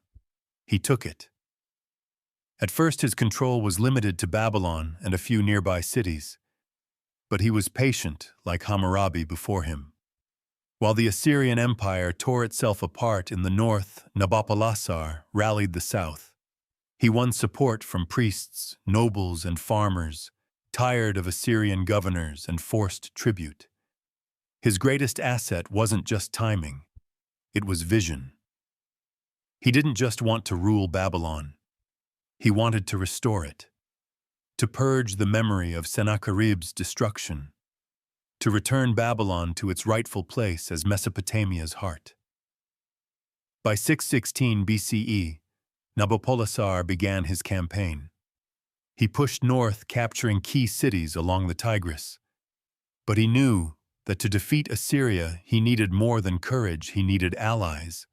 He took it. At first, his control was limited to Babylon and a few nearby cities. But he was patient, like Hammurabi before him. While the Assyrian Empire tore itself apart in the north, Nabopolassar rallied the south. He won support from priests, nobles, and farmers, tired of Assyrian governors and forced tribute. His greatest asset wasn't just timing, it was vision. He didn't just want to rule Babylon. He wanted to restore it, to purge the memory of Sennacherib's destruction, to return Babylon to its rightful place as Mesopotamia's heart. By 616 BCE, Nabopolassar began his campaign. He pushed north, capturing key cities along the Tigris. But he knew that to defeat Assyria, he needed more than courage, he needed allies.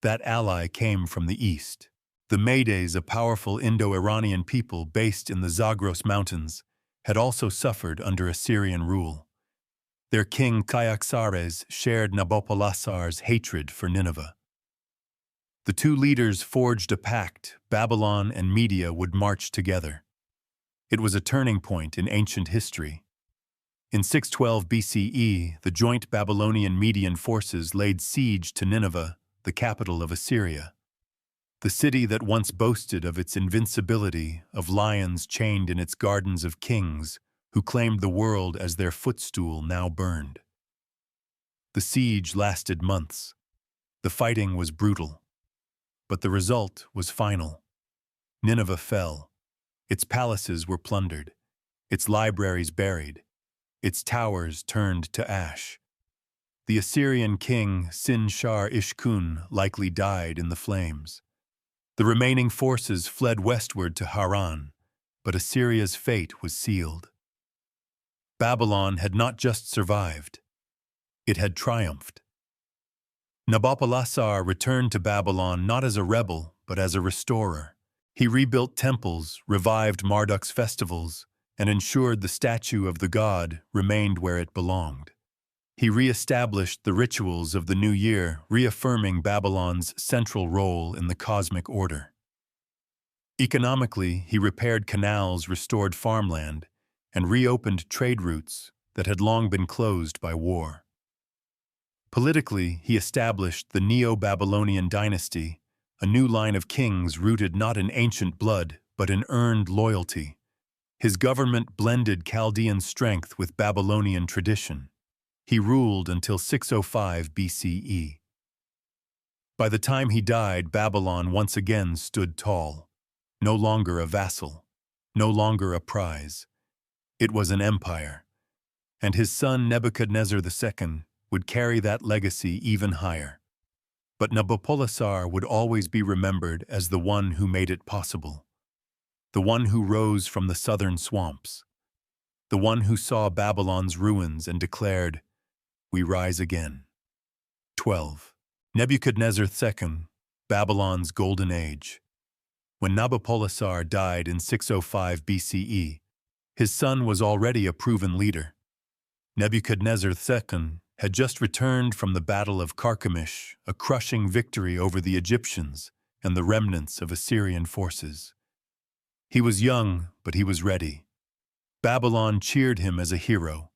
That ally came from the east. The Medes, a powerful Indo-Iranian people based in the Zagros Mountains, had also suffered under Assyrian rule. Their king Cyaxares shared Nabopolassar's hatred for Nineveh. The two leaders forged a pact: Babylon and Media would march together. It was a turning point in ancient history. In 612 BCE, the joint Babylonian-Median forces laid siege to Nineveh, the capital of Assyria. The city that once boasted of its invincibility, of lions chained in its gardens of kings, who claimed the world as their footstool, now burned. The siege lasted months. The fighting was brutal. But the result was final. Nineveh fell. Its palaces were plundered, its libraries buried, its towers turned to ash. The Assyrian king Sin-shar-ishkun likely died in the flames. The remaining forces fled westward to Haran, but Assyria's fate was sealed. Babylon had not just survived, it had triumphed. Nabopolassar returned to Babylon not as a rebel, but as a restorer. He rebuilt temples, revived Marduk's festivals, and ensured the statue of the god remained where it belonged. He re-established the rituals of the new year, reaffirming Babylon's central role in the cosmic order. Economically, he repaired canals, restored farmland, and reopened trade routes that had long been closed by war. Politically, he established the Neo-Babylonian dynasty, a new line of kings rooted not in ancient blood, but in earned loyalty. His government blended Chaldean strength with Babylonian tradition. He ruled until 605 BCE. By the time he died, Babylon once again stood tall. No longer a vassal, no longer a prize. It was an empire. And his son Nebuchadnezzar II would carry that legacy even higher. But Nabopolassar would always be remembered as the one who made it possible. The one who rose from the southern swamps. The one who saw Babylon's ruins and declared, "We rise again." 12. Nebuchadnezzar II, Babylon's Golden Age. When Nabopolassar died in 605 BCE, his son was already a proven leader. Nebuchadnezzar II had just returned from the Battle of Carchemish, a crushing victory over the Egyptians and the remnants of Assyrian forces. He was young, but he was ready. Babylon cheered him as a hero,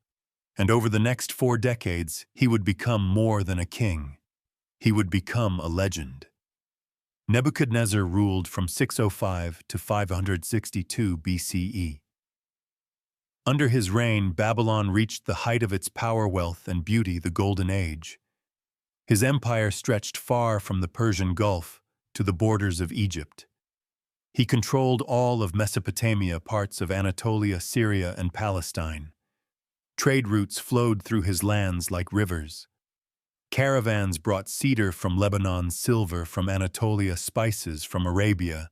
and over the next 4 decades, he would become more than a king. He would become a legend. Nebuchadnezzar ruled from 605 to 562 BCE. Under his reign, Babylon reached the height of its power, wealth, and beauty, the Golden Age. His empire stretched far from the Persian Gulf to the borders of Egypt. He controlled all of Mesopotamia, parts of Anatolia, Syria, and Palestine. Trade routes flowed through his lands like rivers. Caravans brought cedar from Lebanon, silver from Anatolia, spices from Arabia,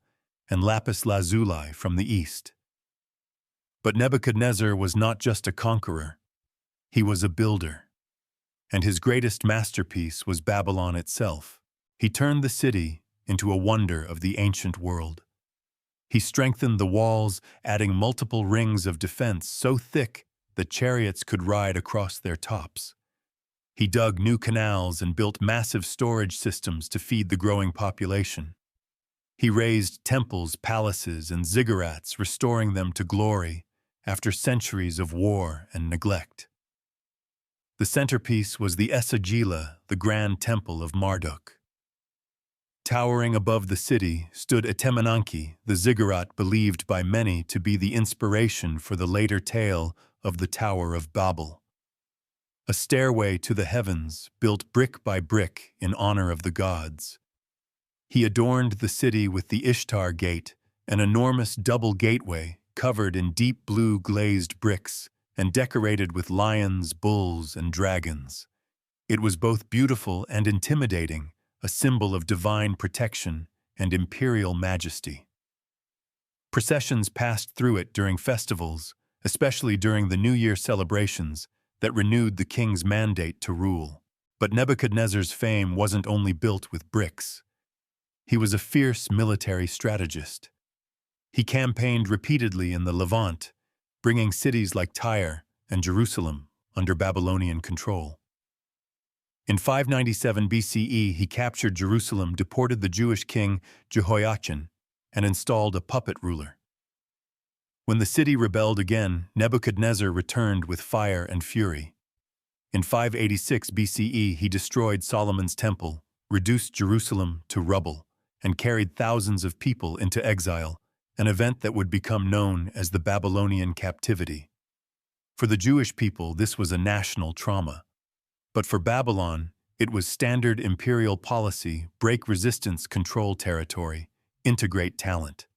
and lapis lazuli from the east. But Nebuchadnezzar was not just a conqueror. He was a builder. And his greatest masterpiece was Babylon itself. He turned the city into a wonder of the ancient world. He strengthened the walls, adding multiple rings of defense so thick that chariots could ride across their tops. He dug new canals and built massive storage systems to feed the growing population. He raised temples, palaces, and ziggurats, restoring them to glory after centuries of war and neglect. The centerpiece was the Esagila, the grand temple of Marduk. Towering above the city stood Etemenanki, the ziggurat believed by many to be the inspiration for the later tale of the Tower of Babel. A stairway to the heavens, built brick by brick in honor of the gods. He adorned the city with the Ishtar Gate, an enormous double gateway covered in deep blue glazed bricks and decorated with lions, bulls, and dragons. It was both beautiful and intimidating, a symbol of divine protection and imperial majesty. Processions passed through it during festivals, especially during the New Year celebrations that renewed the king's mandate to rule. But Nebuchadnezzar's fame wasn't only built with bricks. He was a fierce military strategist. He campaigned repeatedly in the Levant, bringing cities like Tyre and Jerusalem under Babylonian control. In 597 BCE, he captured Jerusalem, deported the Jewish king Jehoiachin, and installed a puppet ruler. When the city rebelled again, Nebuchadnezzar returned with fire and fury. In 586 BCE, he destroyed Solomon's temple, reduced Jerusalem to rubble, and carried thousands of people into exile, an event that would become known as the Babylonian captivity. For the Jewish people, this was a national trauma. But for Babylon, it was standard imperial policy: break resistance, control territory, integrate talent.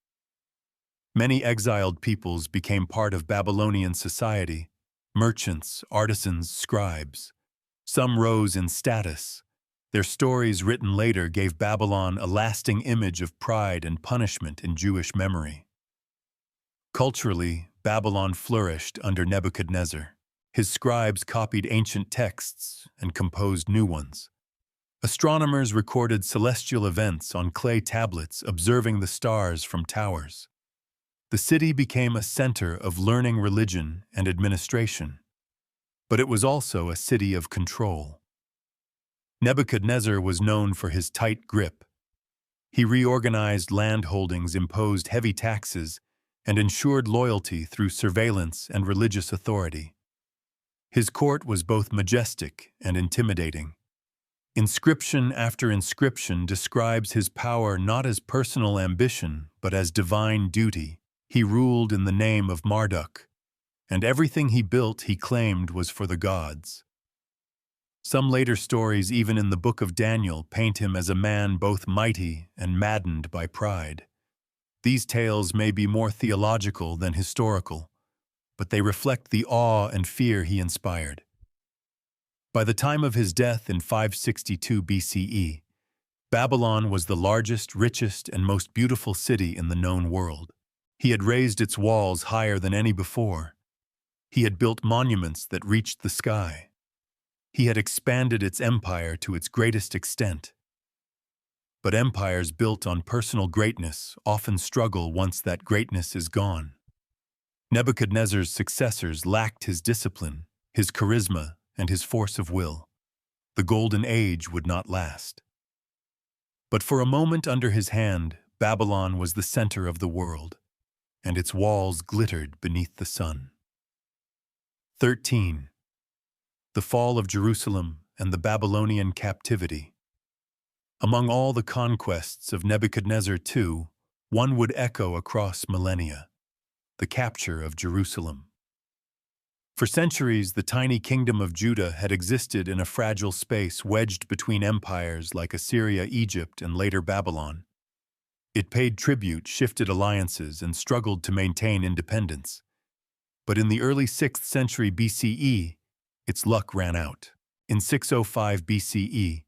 Many exiled peoples became part of Babylonian society: merchants, artisans, scribes. Some rose in status. Their stories written later gave Babylon a lasting image of pride and punishment in Jewish memory. Culturally, Babylon flourished under Nebuchadnezzar. His scribes copied ancient texts and composed new ones. Astronomers recorded celestial events on clay tablets, observing the stars from towers. The city became a center of learning, religion, and administration. But it was also a city of control. Nebuchadnezzar was known for his tight grip. He reorganized land holdings, imposed heavy taxes, and ensured loyalty through surveillance and religious authority. His court was both majestic and intimidating. Inscription after inscription describes his power not as personal ambition, but as divine duty. He ruled in the name of Marduk, and everything he built he claimed was for the gods. Some later stories, even in the book of Daniel, paint him as a man both mighty and maddened by pride. These tales may be more theological than historical, but they reflect the awe and fear he inspired. By the time of his death in 562 BCE, Babylon was the largest, richest, and most beautiful city in the known world. He had raised its walls higher than any before. He had built monuments that reached the sky. He had expanded its empire to its greatest extent. But empires built on personal greatness often struggle once that greatness is gone. Nebuchadnezzar's successors lacked his discipline, his charisma, and his force of will. The golden age would not last. But for a moment under his hand, Babylon was the center of the world, and its walls glittered beneath the sun. 13. The fall of Jerusalem and the Babylonian captivity. Among all the conquests of Nebuchadnezzar II, one would echo across millennia: the capture of Jerusalem. For centuries, the tiny kingdom of Judah had existed in a fragile space wedged between empires like Assyria, Egypt, and later Babylon. It paid tribute, shifted alliances, and struggled to maintain independence. But in the early 6th century BCE, its luck ran out. In 605 BCE,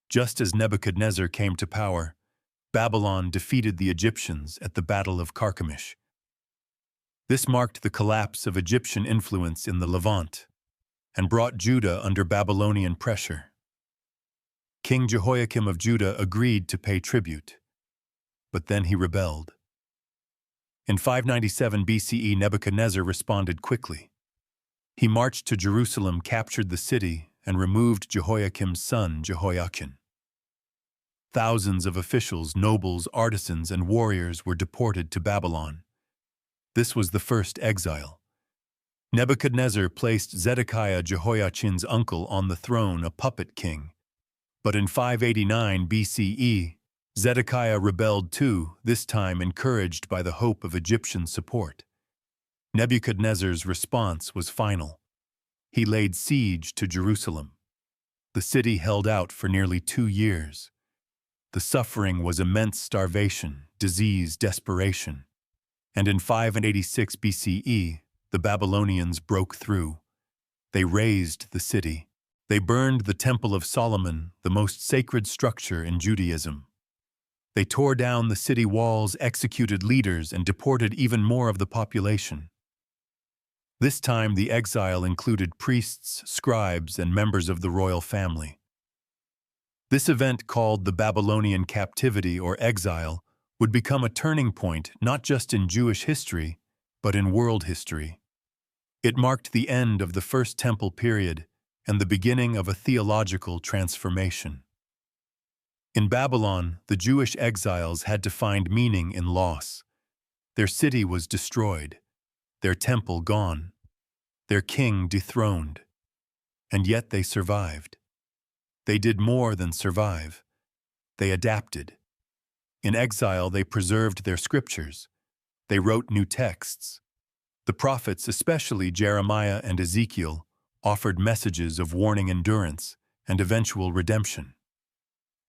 just as Nebuchadnezzar came to power, Babylon defeated the Egyptians at the Battle of Carchemish. This marked the collapse of Egyptian influence in the Levant and brought Judah under Babylonian pressure. King Jehoiakim of Judah agreed to pay tribute, but then he rebelled. In 597 BCE, Nebuchadnezzar responded quickly. He marched to Jerusalem, captured the city, and removed Jehoiakim's son, Jehoiachin. Thousands of officials, nobles, artisans, and warriors were deported to Babylon. This was the first exile. Nebuchadnezzar placed Zedekiah, Jehoiachin's uncle, on the throne, a puppet king. But in 589 BCE, Zedekiah rebelled too, this time encouraged by the hope of Egyptian support. Nebuchadnezzar's response was final. He laid siege to Jerusalem. The city held out for nearly 2 years. The suffering was immense: starvation, disease, desperation. And in 586 BCE, the Babylonians broke through. They razed the city. They burned the Temple of Solomon, the most sacred structure in Judaism. They tore down the city walls, executed leaders, and deported even more of the population. This time, the exile included priests, scribes, and members of the royal family. This event, called the Babylonian captivity or exile, would become a turning point not just in Jewish history, but in world history. It marked the end of the First Temple period and the beginning of a theological transformation. In Babylon, the Jewish exiles had to find meaning in loss. Their city was destroyed, their temple gone, their king dethroned, and yet they survived. They did more than survive. They adapted. In exile, they preserved their scriptures. They wrote new texts. The prophets, especially Jeremiah and Ezekiel, offered messages of warning, endurance, and eventual redemption.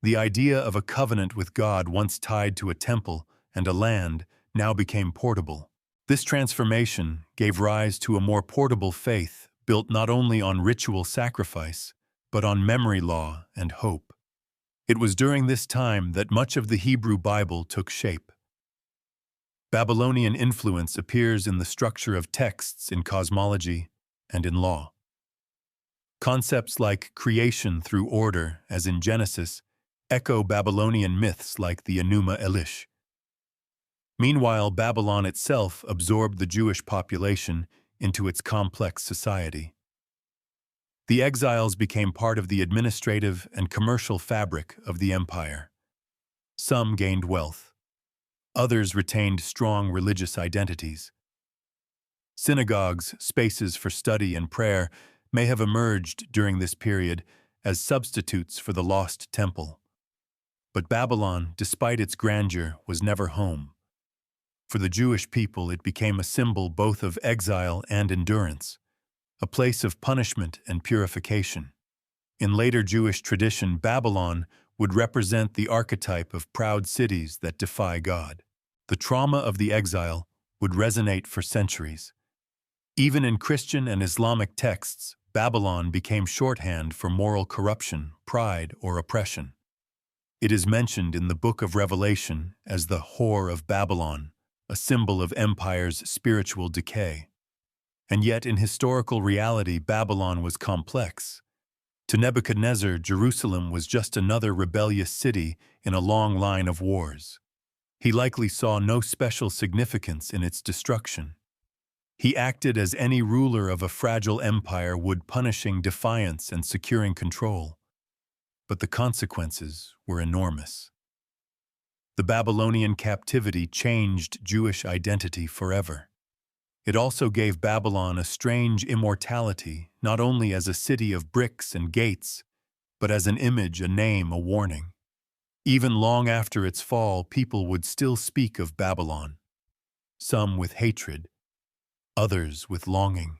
The idea of a covenant with God, once tied to a temple and a land, now became portable. This transformation gave rise to a more portable faith built not only on ritual sacrifice, but on memory law and hope. It was during this time that much of the Hebrew Bible took shape. Babylonian influence appears in the structure of texts in cosmology and in law. Concepts like creation through order, as in Genesis, echo Babylonian myths like the Enuma Elish. Meanwhile, Babylon itself absorbed the Jewish population into its complex society. The exiles became part of the administrative and commercial fabric of the empire. Some gained wealth. Others retained strong religious identities. Synagogues, spaces for study and prayer, may have emerged during this period as substitutes for the lost temple. But Babylon, despite its grandeur, was never home. For the Jewish people, it became a symbol both of exile and endurance, a place of punishment and purification. In later Jewish tradition, Babylon would represent the archetype of proud cities that defy God. The trauma of the exile would resonate for centuries. Even in Christian and Islamic texts, Babylon became shorthand for moral corruption, pride, or oppression. It is mentioned in the Book of Revelation as the Whore of Babylon, a symbol of empire's spiritual decay. And yet, in historical reality, Babylon was complex. To Nebuchadnezzar, Jerusalem was just another rebellious city in a long line of wars. He likely saw no special significance in its destruction. He acted as any ruler of a fragile empire would, punishing defiance and securing control. But the consequences were enormous. The Babylonian captivity changed Jewish identity forever. It also gave Babylon a strange immortality, not only as a city of bricks and gates, but as an image, a name, a warning. Even long after its fall, people would still speak of Babylon, some with hatred, others with longing,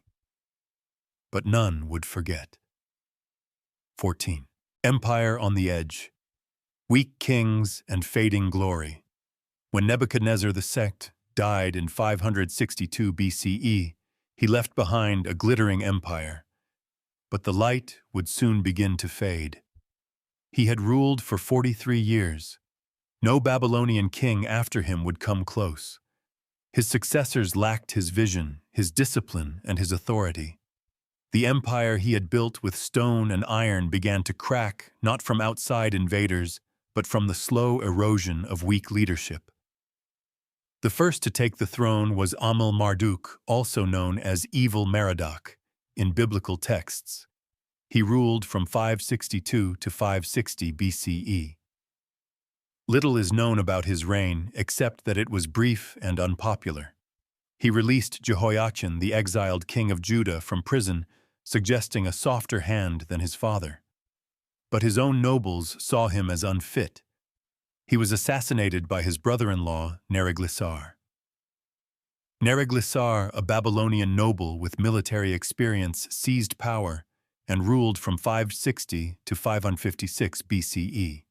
but none would forget. 14. Empire on the edge. Weak kings and fading glory. When Nebuchadnezzar II died in 562 BCE, he left behind a glittering empire. But the light would soon begin to fade. He had ruled for 43 years. No Babylonian king after him would come close. His successors lacked his vision, his discipline, and his authority. The empire he had built with stone and iron began to crack, not from outside invaders, but from the slow erosion of weak leadership. The first to take the throne was Amel-Marduk, also known as Evil Merodach, in biblical texts. He ruled from 562 to 560 BCE. Little is known about his reign except that it was brief and unpopular. He released Jehoiachin, the exiled king of Judah, from prison, suggesting a softer hand than his father. But his own nobles saw him as unfit. He was assassinated by his brother-in-law, Neriglissar. Neriglissar, a Babylonian noble with military experience, seized power and ruled from 560 to 556 BCE.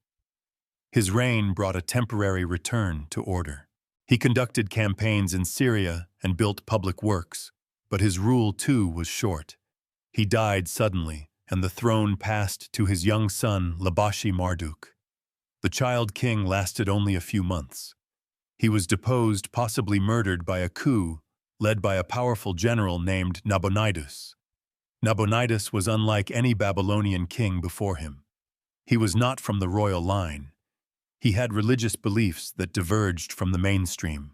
His reign brought a temporary return to order. He conducted campaigns in Syria and built public works, but his rule too was short. He died suddenly, and the throne passed to his young son, Labashi-Marduk. The child king lasted only a few months. He was deposed, possibly murdered by a coup led by a powerful general named Nabonidus. Nabonidus was unlike any Babylonian king before him. He was not from the royal line. He had religious beliefs that diverged from the mainstream.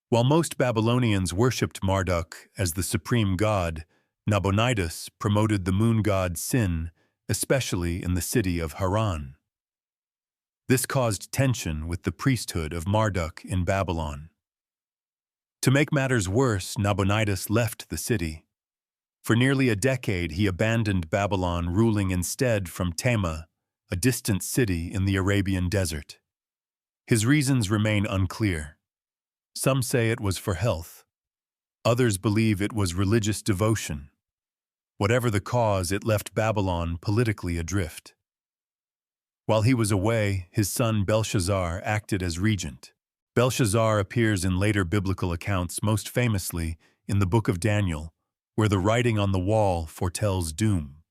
While most Babylonians worshipped Marduk as the supreme god, Nabonidus promoted the moon god Sin, especially in the city of Haran. This caused tension with the priesthood of Marduk in Babylon. To make matters worse, Nabonidus left the city. For nearly a decade, he abandoned Babylon, ruling instead from Tema, a distant city in the Arabian desert. His reasons remain unclear. Some say it was for health. Others believe it was religious devotion. Whatever the cause, it left Babylon politically adrift. While he was away, his son Belshazzar acted as regent. Belshazzar appears in later biblical accounts, most famously in the book of Daniel, where the writing on the wall foretells doom.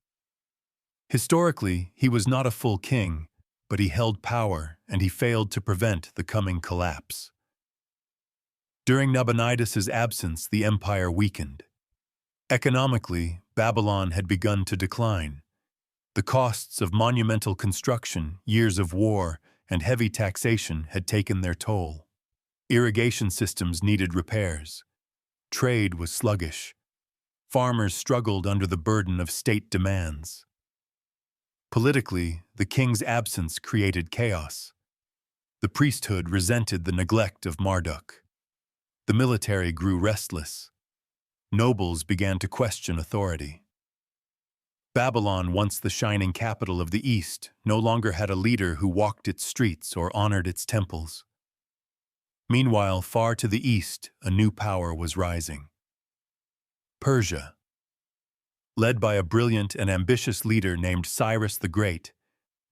Historically, he was not a full king, but he held power and he failed to prevent the coming collapse. During Nabonidus's absence, the empire weakened. Economically, Babylon had begun to decline. The costs of monumental construction, years of war, and heavy taxation had taken their toll. Irrigation systems needed repairs. Trade was sluggish. Farmers struggled under the burden of state demands. Politically, the king's absence created chaos. The priesthood resented the neglect of Marduk. The military grew restless. Nobles began to question authority. Babylon, once the shining capital of the East, no longer had a leader who walked its streets or honored its temples. Meanwhile, far to the east, a new power was rising. Persia. Led by a brilliant and ambitious leader named Cyrus the Great,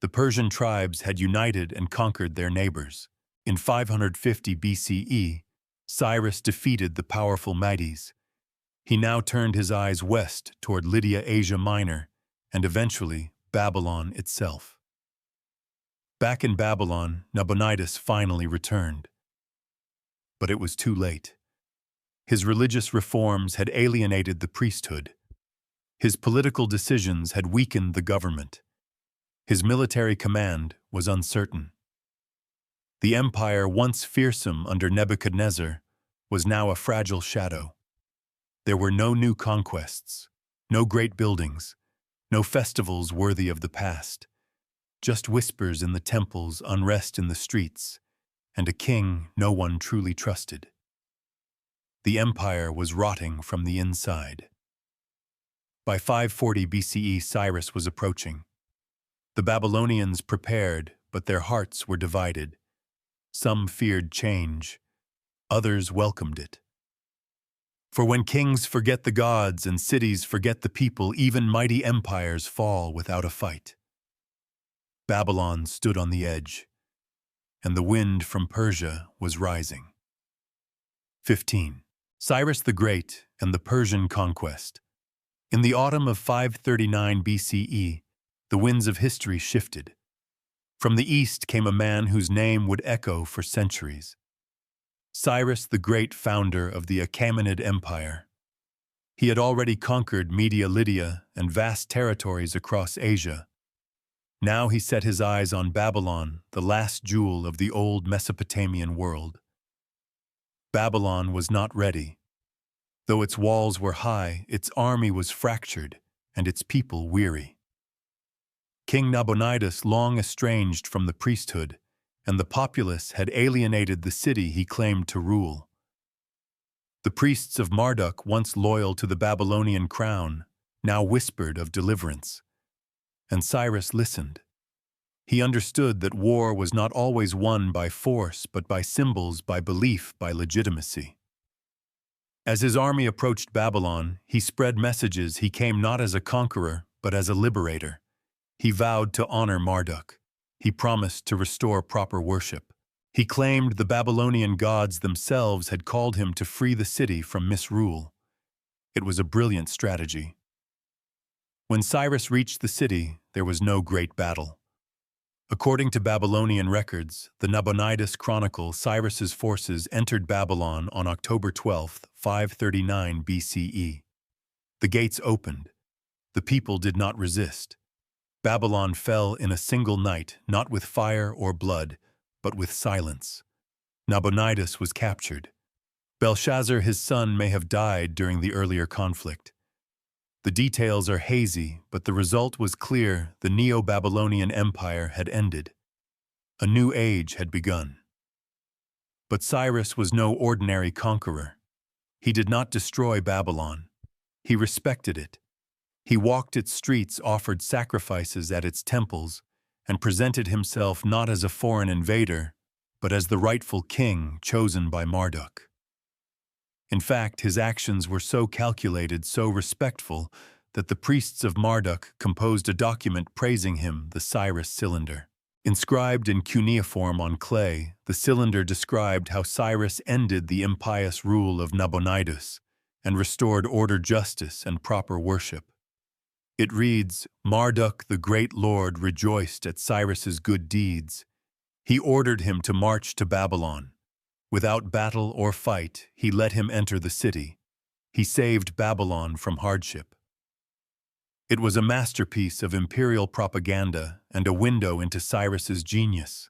the Persian tribes had united and conquered their neighbors. In 550 BCE, Cyrus defeated the powerful Medes. He now turned his eyes west toward Lydia, Asia Minor, and eventually Babylon itself. Back in Babylon, Nabonidus finally returned. But it was too late. His religious reforms had alienated the priesthood. His political decisions had weakened the government. His military command was uncertain. The empire, once fearsome under Nebuchadnezzar, was now a fragile shadow. There were no new conquests, no great buildings, no festivals worthy of the past, just whispers in the temples, unrest in the streets, and a king no one truly trusted. The empire was rotting from the inside. By 540 BCE, Cyrus was approaching. The Babylonians prepared, but their hearts were divided. Some feared change, others welcomed it. For when kings forget the gods and cities forget the people, even mighty empires fall without a fight. Babylon stood on the edge, and the wind from Persia was rising. 15. Cyrus the Great and the Persian conquest. In the autumn of 539 BCE, the winds of history shifted. From the east came a man whose name would echo for centuries. Cyrus the Great, founder of the Achaemenid Empire. He had already conquered Media Lydia and vast territories across Asia. Now he set his eyes on Babylon, the last jewel of the old Mesopotamian world. Babylon was not ready. Though its walls were high, its army was fractured, and its people weary. King Nabonidus, long estranged from the priesthood, and the populace had alienated the city he claimed to rule. The priests of Marduk, once loyal to the Babylonian crown, now whispered of deliverance. And Cyrus listened. He understood that war was not always won by force, but by symbols, by belief, by legitimacy. As his army approached Babylon, he spread messages. He came not as a conqueror, but as a liberator. He vowed to honor Marduk. He promised to restore proper worship. He claimed the Babylonian gods themselves had called him to free the city from misrule. It was a brilliant strategy. When Cyrus reached the city, there was no great battle. According to Babylonian records, the Nabonidus chronicle, Cyrus's forces entered Babylon on October 12, 539 BCE. The gates opened. The people did not resist. Babylon fell in a single night, not with fire or blood, but with silence. Nabonidus was captured. Belshazzar, his son, may have died during the earlier conflict. The details are hazy, but the result was clear: the Neo-Babylonian Empire had ended. A new age had begun. But Cyrus was no ordinary conqueror. He did not destroy Babylon. He respected it. He walked its streets, offered sacrifices at its temples, and presented himself not as a foreign invader, but as the rightful king chosen by Marduk. In fact, his actions were so calculated, so respectful, that the priests of Marduk composed a document praising him, the Cyrus cylinder. Inscribed in cuneiform on clay, the cylinder described how Cyrus ended the impious rule of Nabonidus and restored order, justice, and proper worship. It reads, "Marduk, the great lord, rejoiced at Cyrus's good deeds. He ordered him to march to Babylon. Without battle or fight, he let him enter the city. He saved Babylon from hardship." It was a masterpiece of imperial propaganda and a window into Cyrus's genius.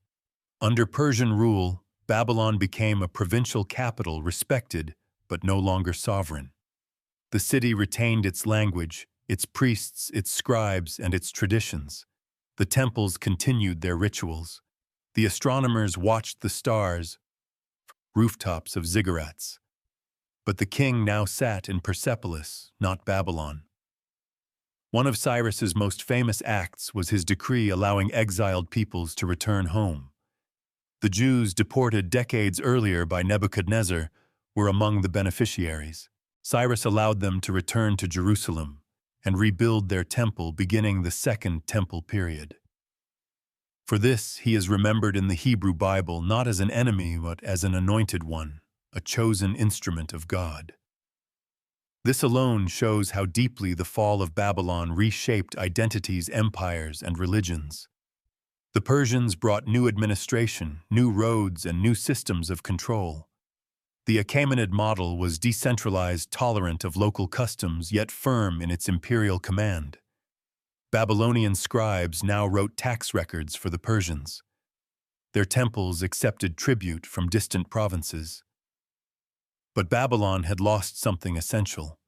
Under Persian rule, Babylon became a provincial capital, respected but no longer sovereign. The city retained its language, its priests, its scribes, and its traditions. The temples continued their rituals. The astronomers watched the stars, rooftops of ziggurats. But the king now sat in Persepolis, not Babylon. One of Cyrus's most famous acts was his decree allowing exiled peoples to return home. The Jews deported decades earlier by Nebuchadnezzar were among the beneficiaries. Cyrus allowed them to return to Jerusalem and rebuild their temple, beginning the Second Temple period. For this, he is remembered in the Hebrew Bible not as an enemy but as an anointed one, a chosen instrument of God. This alone shows how deeply the fall of Babylon reshaped identities, empires, and religions. The Persians brought new administration, new roads, and new systems of control. The Achaemenid model was decentralized, tolerant of local customs, yet firm in its imperial command. Babylonian scribes now wrote tax records for the Persians. Their temples accepted tribute from distant provinces. But Babylon had lost something essential.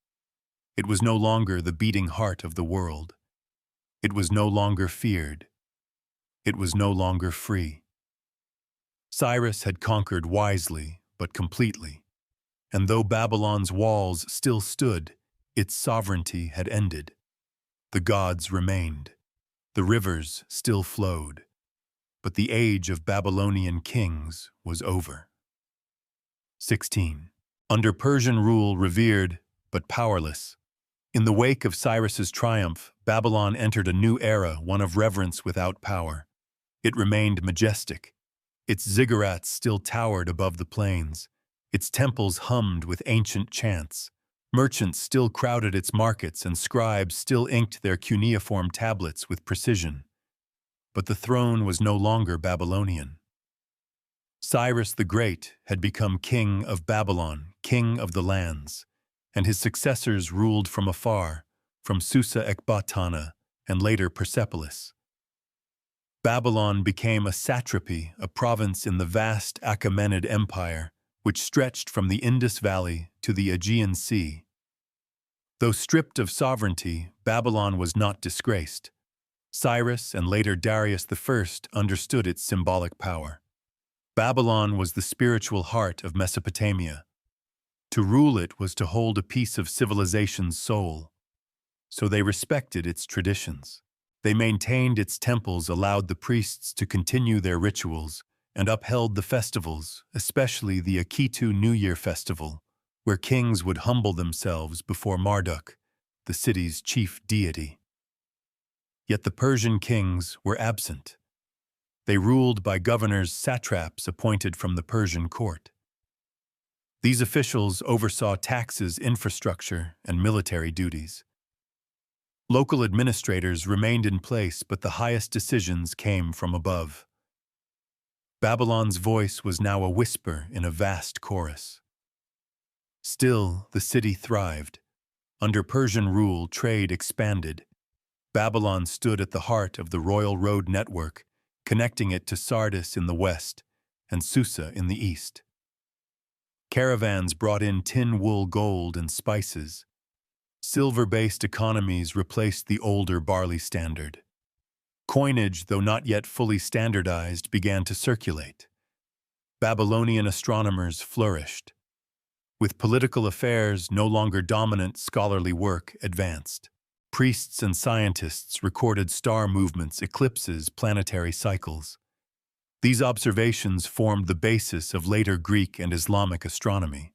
It was no longer the beating heart of the world. It was no longer feared. It was no longer free. Cyrus had conquered wisely, but completely. And though Babylon's walls still stood, its sovereignty had ended. The gods remained. The rivers still flowed. But the age of Babylonian kings was over. 16. Under Persian rule, revered, but powerless. In the wake of Cyrus's triumph, Babylon entered a new era, one of reverence without power. It remained majestic. Its ziggurats still towered above the plains. Its temples hummed with ancient chants. Merchants still crowded its markets, and scribes still inked their cuneiform tablets with precision. But the throne was no longer Babylonian. Cyrus the Great had become king of Babylon, king of the lands, and his successors ruled from afar, from Susa Ecbatana and later Persepolis. Babylon became a satrapy, a province in the vast Achaemenid Empire, which stretched from the Indus Valley to the Aegean Sea. Though stripped of sovereignty, Babylon was not disgraced. Cyrus and later Darius I understood its symbolic power. Babylon was the spiritual heart of Mesopotamia. To rule it was to hold a piece of civilization's soul. So they respected its traditions. They maintained its temples, allowed the priests to continue their rituals, and upheld the festivals, especially the Akitu New Year festival, where kings would humble themselves before Marduk, the city's chief deity. Yet the Persian kings were absent. They ruled by governors, satraps appointed from the Persian court. These officials oversaw taxes, infrastructure, and military duties. Local administrators remained in place, but the highest decisions came from above. Babylon's voice was now a whisper in a vast chorus. Still, the city thrived. Under Persian rule, trade expanded. Babylon stood at the heart of the royal road network, connecting it to Sardis in the west and Susa in the east. Caravans brought in tin, wool, gold, and spices. Silver-based economies replaced the older barley standard. Coinage, though not yet fully standardized, began to circulate. Babylonian astronomers flourished. With political affairs no longer dominant, scholarly work advanced. Priests and scientists recorded star movements, eclipses, planetary cycles. These observations formed the basis of later Greek and Islamic astronomy.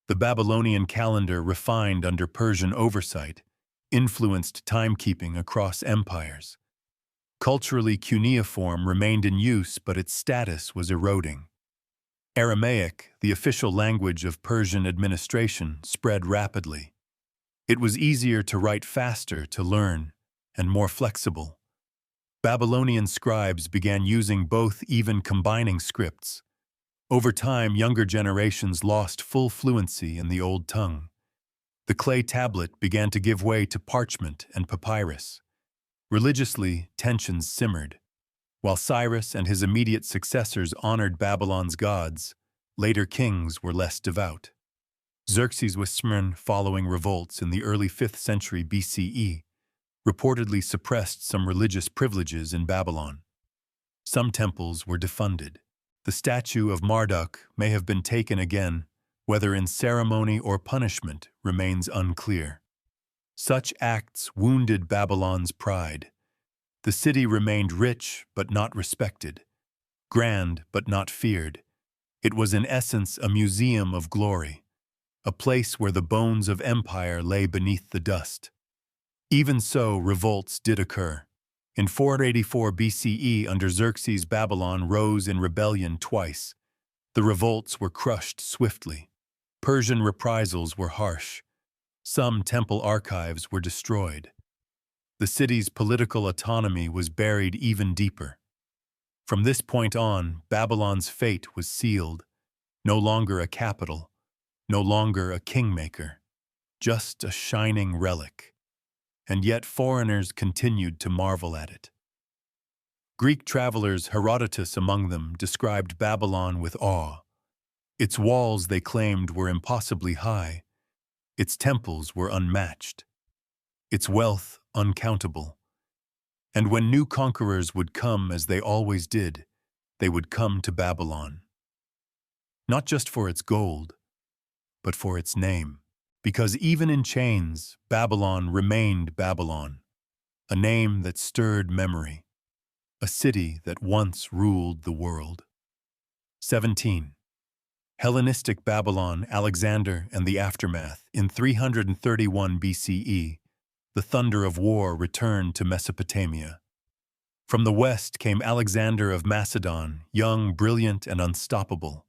The Babylonian calendar, refined under Persian oversight, influenced timekeeping across empires. Culturally, cuneiform remained in use, but its status was eroding. Aramaic, the official language of Persian administration, spread rapidly. It was easier to write, faster to learn, and more flexible. Babylonian scribes began using both, even combining scripts. Over time, younger generations lost full fluency in the old tongue. The clay tablet began to give way to parchment and papyrus. Religiously, tensions simmered. While Cyrus and his immediate successors honored Babylon's gods, later kings were less devout. Xerxes was Smyrna, following revolts in the early 5th century BCE, reportedly suppressed some religious privileges in Babylon. Some temples were defunded. The statue of Marduk may have been taken again, whether in ceremony or punishment remains unclear. Such acts wounded Babylon's pride. The city remained rich but not respected, grand but not feared. It was in essence a museum of glory, a place where the bones of empire lay beneath the dust. Even so, revolts did occur. In 484 BCE, under Xerxes, Babylon rose in rebellion twice. The revolts were crushed swiftly. Persian reprisals were harsh. Some temple archives were destroyed. The city's political autonomy was buried even deeper. From this point on, Babylon's fate was sealed. No longer a capital, no longer a kingmaker, just a shining relic. And yet foreigners continued to marvel at it. Greek travelers, Herodotus among them, described Babylon with awe. Its walls, they claimed, were impossibly high. Its temples were unmatched. Its wealth uncountable. And when new conquerors would come, as they always did, they would come to Babylon. Not just for its gold, but for its name. Because even in chains, Babylon remained Babylon, a name that stirred memory, a city that once ruled the world. 17. Hellenistic Babylon, Alexander and the aftermath. In 331 BCE, the thunder of war returned to Mesopotamia. From the west came Alexander of Macedon, young, brilliant, and unstoppable.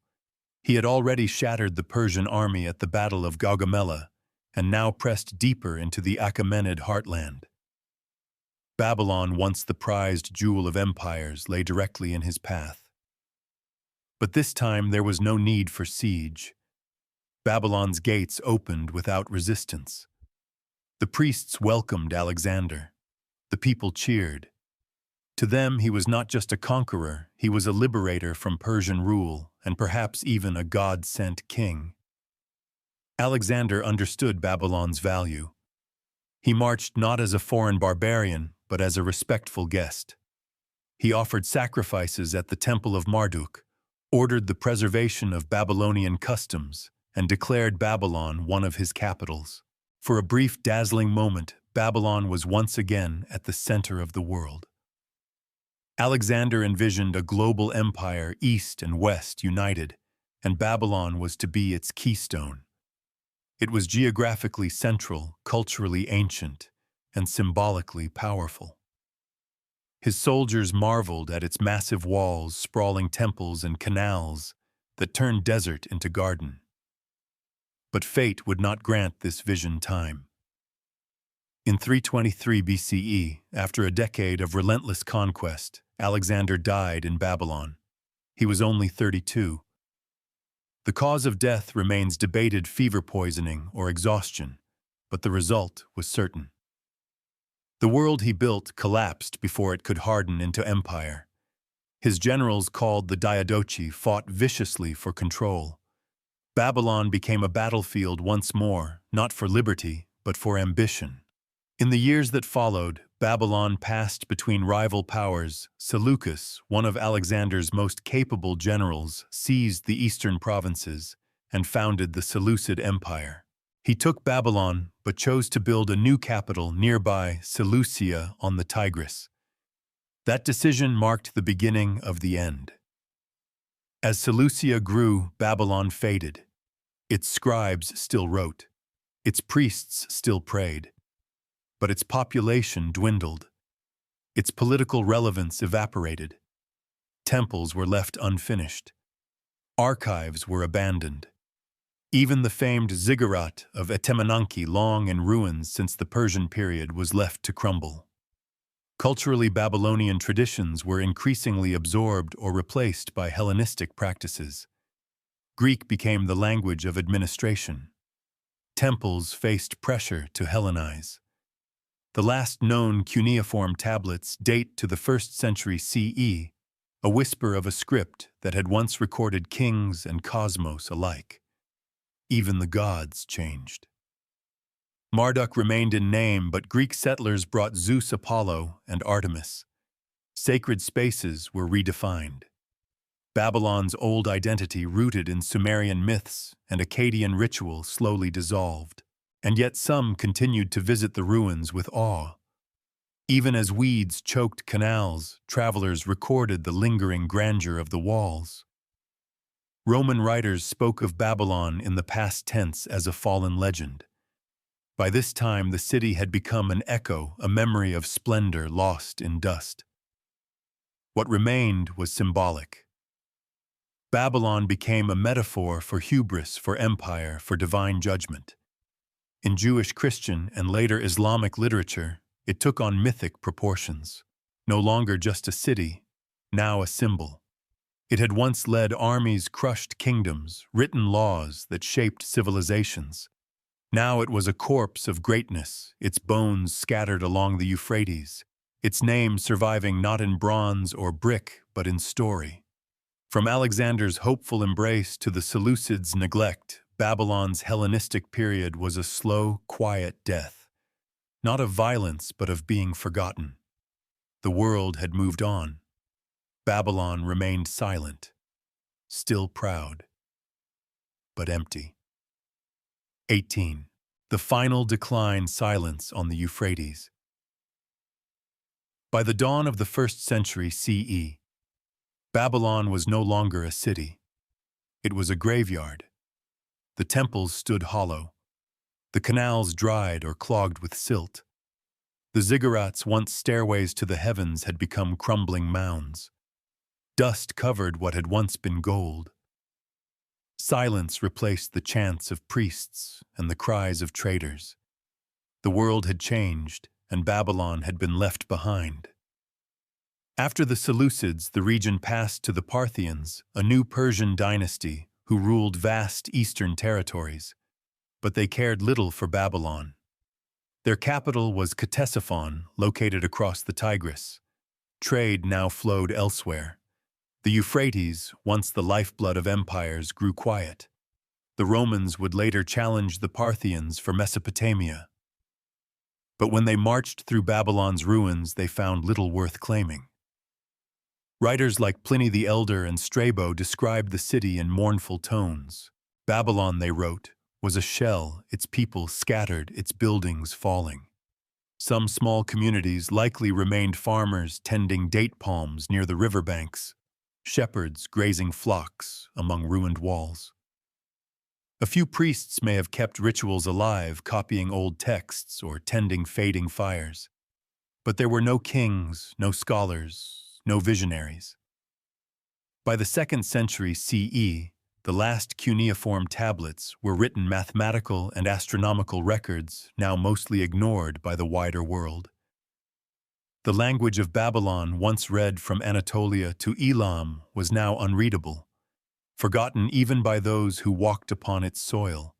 He had already shattered the Persian army at the Battle of Gaugamela, and now pressed deeper into the Achaemenid heartland. Babylon, once the prized jewel of empires, lay directly in his path. But this time there was no need for siege. Babylon's gates opened without resistance. The priests welcomed Alexander. The people cheered. To them, he was not just a conqueror, he was a liberator from Persian rule, and perhaps even a God-sent king. Alexander understood Babylon's value. He marched not as a foreign barbarian, but as a respectful guest. He offered sacrifices at the temple of Marduk, ordered the preservation of Babylonian customs, and declared Babylon one of his capitals. For a brief, dazzling moment, Babylon was once again at the center of the world. Alexander envisioned a global empire, east and west united, and Babylon was to be its keystone. It was geographically central, culturally ancient, and symbolically powerful. His soldiers marveled at its massive walls, sprawling temples, and canals that turned desert into garden. But fate would not grant this vision time. In 323 BCE, after a decade of relentless conquest, Alexander died in Babylon. He was only 32. The cause of death remains debated: fever poisoning or exhaustion, but the result was certain. The world he built collapsed before it could harden into empire. His generals, called the Diadochi, fought viciously for control. Babylon became a battlefield once more, not for liberty, but for ambition. In the years that followed, Babylon passed between rival powers. Seleucus, one of Alexander's most capable generals, seized the eastern provinces and founded the Seleucid Empire. He took Babylon, but chose to build a new capital nearby, Seleucia on the Tigris. That decision marked the beginning of the end. As Seleucia grew, Babylon faded. Its scribes still wrote. Its priests still prayed. But its population dwindled. Its political relevance evaporated. Temples were left unfinished. Archives were abandoned. Even the famed ziggurat of Etemenanki, long in ruins since the Persian period, was left to crumble. Culturally, Babylonian traditions were increasingly absorbed or replaced by Hellenistic practices. Greek became the language of administration. Temples faced pressure to Hellenize. The last known cuneiform tablets date to the 1st century CE, a whisper of a script that had once recorded kings and cosmos alike. Even the gods changed. Marduk remained in name, but Greek settlers brought Zeus, Apollo, and Artemis. Sacred spaces were redefined. Babylon's old identity, rooted in Sumerian myths and Akkadian ritual, slowly dissolved. And yet some continued to visit the ruins with awe. Even as weeds choked canals, travelers recorded the lingering grandeur of the walls. Roman writers spoke of Babylon in the past tense as a fallen legend. By this time, the city had become an echo, a memory of splendor lost in dust. What remained was symbolic. Babylon became a metaphor for hubris, for empire, for divine judgment. In Jewish, Christian, and later Islamic literature, it took on mythic proportions. No longer just a city, now a symbol. It had once led armies, crushed kingdoms, written laws that shaped civilizations. Now it was a corpse of greatness, its bones scattered along the Euphrates, its name surviving not in bronze or brick, but in story. From Alexander's hopeful embrace to the Seleucids' neglect, Babylon's Hellenistic period was a slow, quiet death. Not of violence, but of being forgotten. The world had moved on. Babylon remained silent, still proud, but empty. 18. The final decline, silence on the Euphrates. By the dawn of the 1st century CE, Babylon was no longer a city. It was a graveyard. The temples stood hollow. The canals dried or clogged with silt. The ziggurats, once stairways to the heavens, had become crumbling mounds. Dust covered what had once been gold. Silence replaced the chants of priests and the cries of traders. The world had changed, and Babylon had been left behind. After the Seleucids, the region passed to the Parthians, a new Persian dynasty who ruled vast eastern territories. But they cared little for Babylon. Their capital was Ctesiphon, located across the Tigris. Trade now flowed elsewhere. The Euphrates, once the lifeblood of empires, grew quiet. The Romans would later challenge the Parthians for Mesopotamia. But when they marched through Babylon's ruins, they found little worth claiming. Writers like Pliny the Elder and Strabo described the city in mournful tones. Babylon, they wrote, was a shell, its people scattered, its buildings falling. Some small communities likely remained farmers tending date palms near the riverbanks, shepherds grazing flocks among ruined walls. A few priests may have kept rituals alive, copying old texts or tending fading fires. But there were no kings, no scholars, no visionaries. By the 2nd century CE, the last cuneiform tablets were written mathematical and astronomical records now mostly ignored by the wider world. The language of Babylon, once read from Anatolia to Elam, was now unreadable, forgotten even by those who walked upon its soil.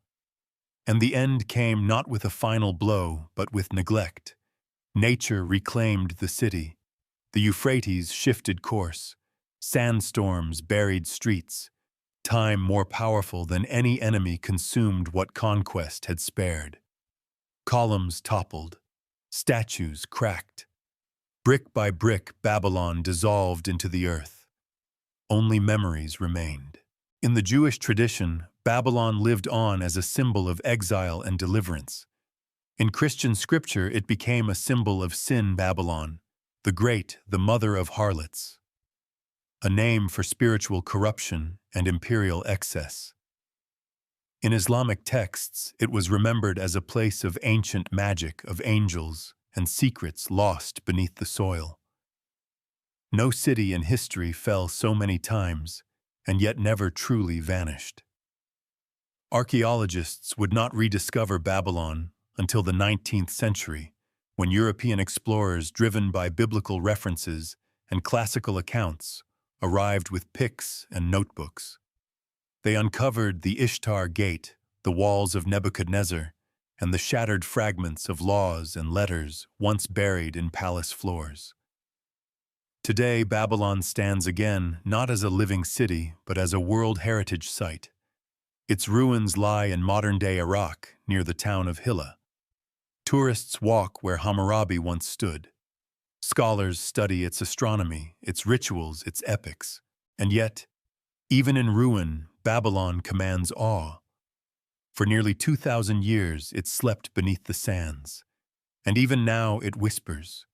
And the end came not with a final blow, but with neglect. Nature reclaimed the city. The Euphrates shifted course. Sandstorms buried streets. Time, more powerful than any enemy, consumed what conquest had spared. Columns toppled. Statues cracked. Brick by brick, Babylon dissolved into the earth. Only memories remained. In the Jewish tradition, Babylon lived on as a symbol of exile and deliverance. In Christian scripture, it became a symbol of sin. Babylon, the Great, the mother of harlots, a name for spiritual corruption and imperial excess. In Islamic texts, it was remembered as a place of ancient magic, of angels and secrets lost beneath the soil. No city in history fell so many times, and yet never truly vanished. Archaeologists would not rediscover Babylon until the 19th century, when European explorers, driven by biblical references and classical accounts, arrived with picks and notebooks. They uncovered the Ishtar Gate, the walls of Nebuchadnezzar, and the shattered fragments of laws and letters once buried in palace floors. Today, Babylon stands again not as a living city, but as a World Heritage Site. Its ruins lie in modern-day Iraq, near the town of Hilla. Tourists walk where Hammurabi once stood. Scholars study its astronomy, its rituals, its epics. And yet, even in ruin, Babylon commands awe. For nearly 2,000 years, it slept beneath the sands. And even now it whispers.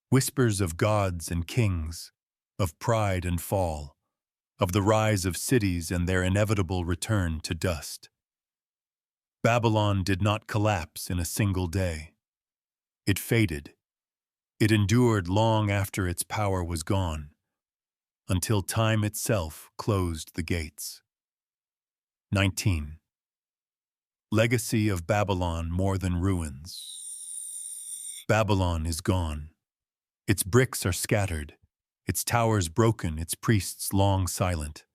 Whispers of gods and kings, of pride and fall, of the rise of cities and their inevitable return to dust. Babylon did not collapse in a single day. It faded. It endured long after its power was gone, until time itself closed the gates. 19. Legacy of Babylon more than ruins. Babylon is gone. Its bricks are scattered, its towers broken, its priests long silent.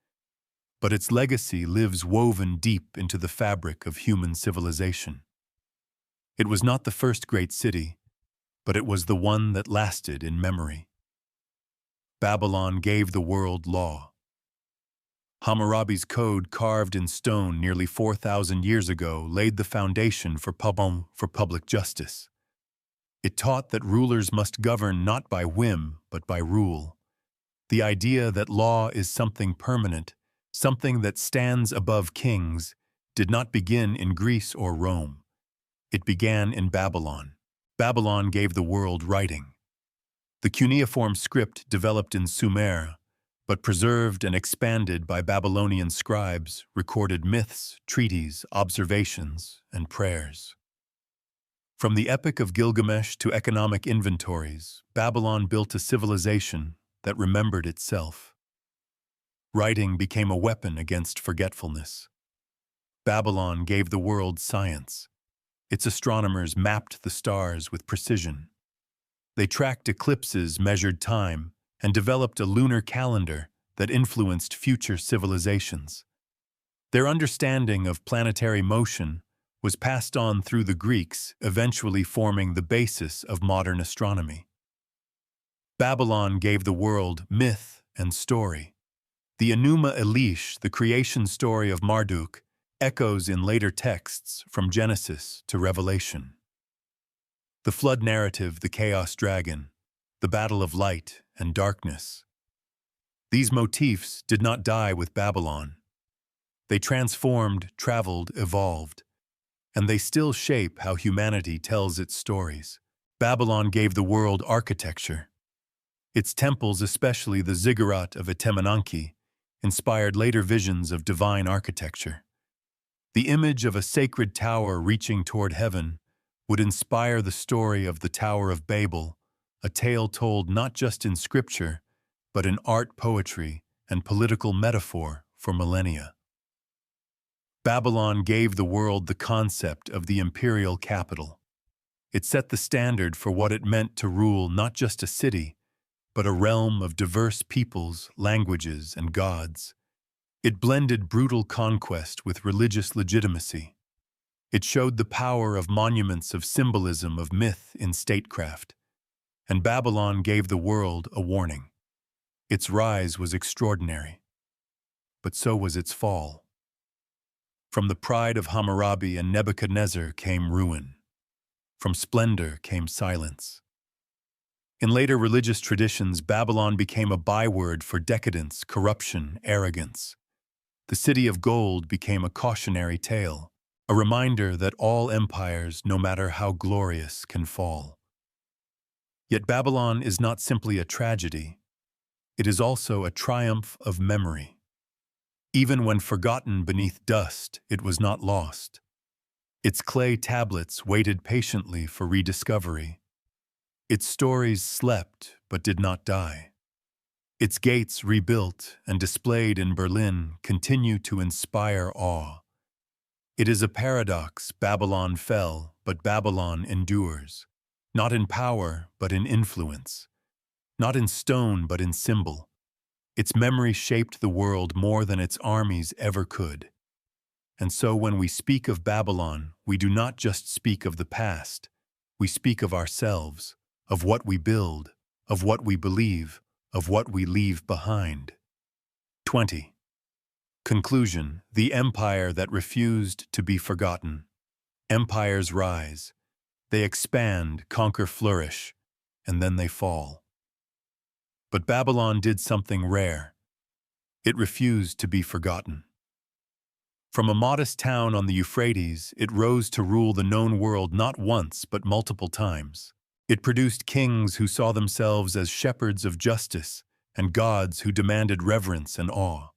But its legacy lives woven deep into the fabric of human civilization. It was not the first great city, but it was the one that lasted in memory. Babylon gave the world law. Hammurabi's code, carved in stone nearly 4,000 years ago, laid the foundation for public justice. It taught that rulers must govern not by whim, but by rule. The idea that law is something permanent, something that stands above kings, did not begin in Greece or Rome. It began in Babylon. Babylon gave the world writing. The cuneiform script developed in Sumer, but preserved and expanded by Babylonian scribes, recorded myths, treaties, observations, and prayers. From the Epic of Gilgamesh to economic inventories, Babylon built a civilization that remembered itself. Writing became a weapon against forgetfulness. Babylon gave the world science. Its astronomers mapped the stars with precision. They tracked eclipses, measured time, and developed a lunar calendar that influenced future civilizations. Their understanding of planetary motion was passed on through the Greeks, eventually forming the basis of modern astronomy. Babylon gave the world myth and story. The Enuma Elish, the creation story of Marduk, echoes in later texts from Genesis to Revelation. The flood narrative, the chaos dragon, the battle of light and darkness. These motifs did not die with Babylon. They transformed, traveled, evolved, and they still shape how humanity tells its stories. Babylon gave the world architecture. Its temples, especially the ziggurat of Etemenanki, inspired later visions of divine architecture. The image of a sacred tower reaching toward heaven would inspire the story of the Tower of Babel, a tale told not just in scripture, but in art, poetry, and political metaphor for millennia. Babylon gave the world the concept of the imperial capital. It set the standard for what it meant to rule not just a city, but a realm of diverse peoples, languages, and gods. It blended brutal conquest with religious legitimacy. It showed the power of monuments, of symbolism, of myth in statecraft. And Babylon gave the world a warning. Its rise was extraordinary, but so was its fall. From the pride of Hammurabi and Nebuchadnezzar came ruin. From splendor came silence. In later religious traditions, Babylon became a byword for decadence, corruption, arrogance. The city of gold became a cautionary tale, a reminder that all empires, no matter how glorious, can fall. Yet Babylon is not simply a tragedy. It is also a triumph of memory. Even when forgotten beneath dust, it was not lost. Its clay tablets waited patiently for rediscovery. Its stories slept but did not die. Its gates, rebuilt and displayed in Berlin, continue to inspire awe. It is a paradox. Babylon fell, but Babylon endures. Not in power, but in influence. Not in stone, but in symbol. Its memory shaped the world more than its armies ever could. And so when we speak of Babylon, we do not just speak of the past. We speak of ourselves, of what we build, of what we believe, of what we leave behind. 20. Conclusion: the empire that refused to be forgotten. Empires rise. They expand, conquer, flourish, and then they fall. But Babylon did something rare. It refused to be forgotten. From a modest town on the Euphrates, it rose to rule the known world not once but multiple times. It produced kings who saw themselves as shepherds of justice and gods who demanded reverence and awe.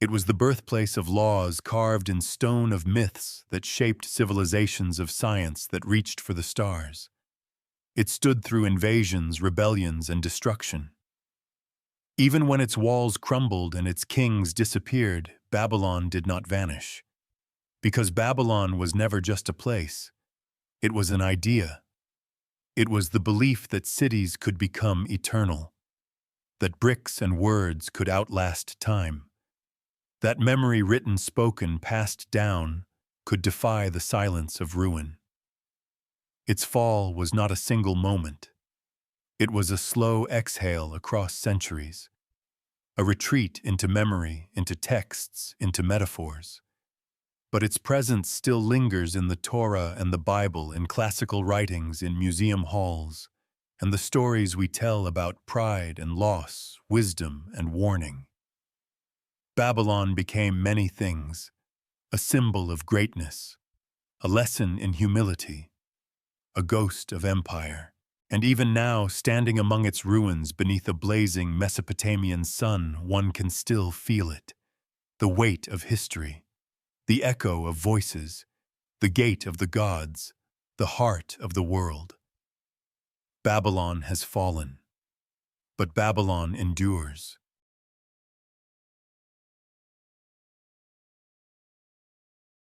It was the birthplace of laws carved in stone, of myths that shaped civilizations, of science that reached for the stars. It stood through invasions, rebellions, and destruction. Even when its walls crumbled and its kings disappeared, Babylon did not vanish. Because Babylon was never just a place. It was an idea. It was the belief that cities could become eternal, that bricks and words could outlast time, that memory written, spoken, passed down could defy the silence of ruin. Its fall was not a single moment. It was a slow exhale across centuries, a retreat into memory, into texts, into metaphors. But its presence still lingers in the Torah and the Bible, in classical writings, in museum halls, and the stories we tell about pride and loss, wisdom and warning. Babylon became many things: a symbol of greatness, a lesson in humility, a ghost of empire. And even now, standing among its ruins beneath a blazing Mesopotamian sun, one can still feel it. The weight of history, the echo of voices, the gate of the gods, the heart of the world. Babylon has fallen, but Babylon endures.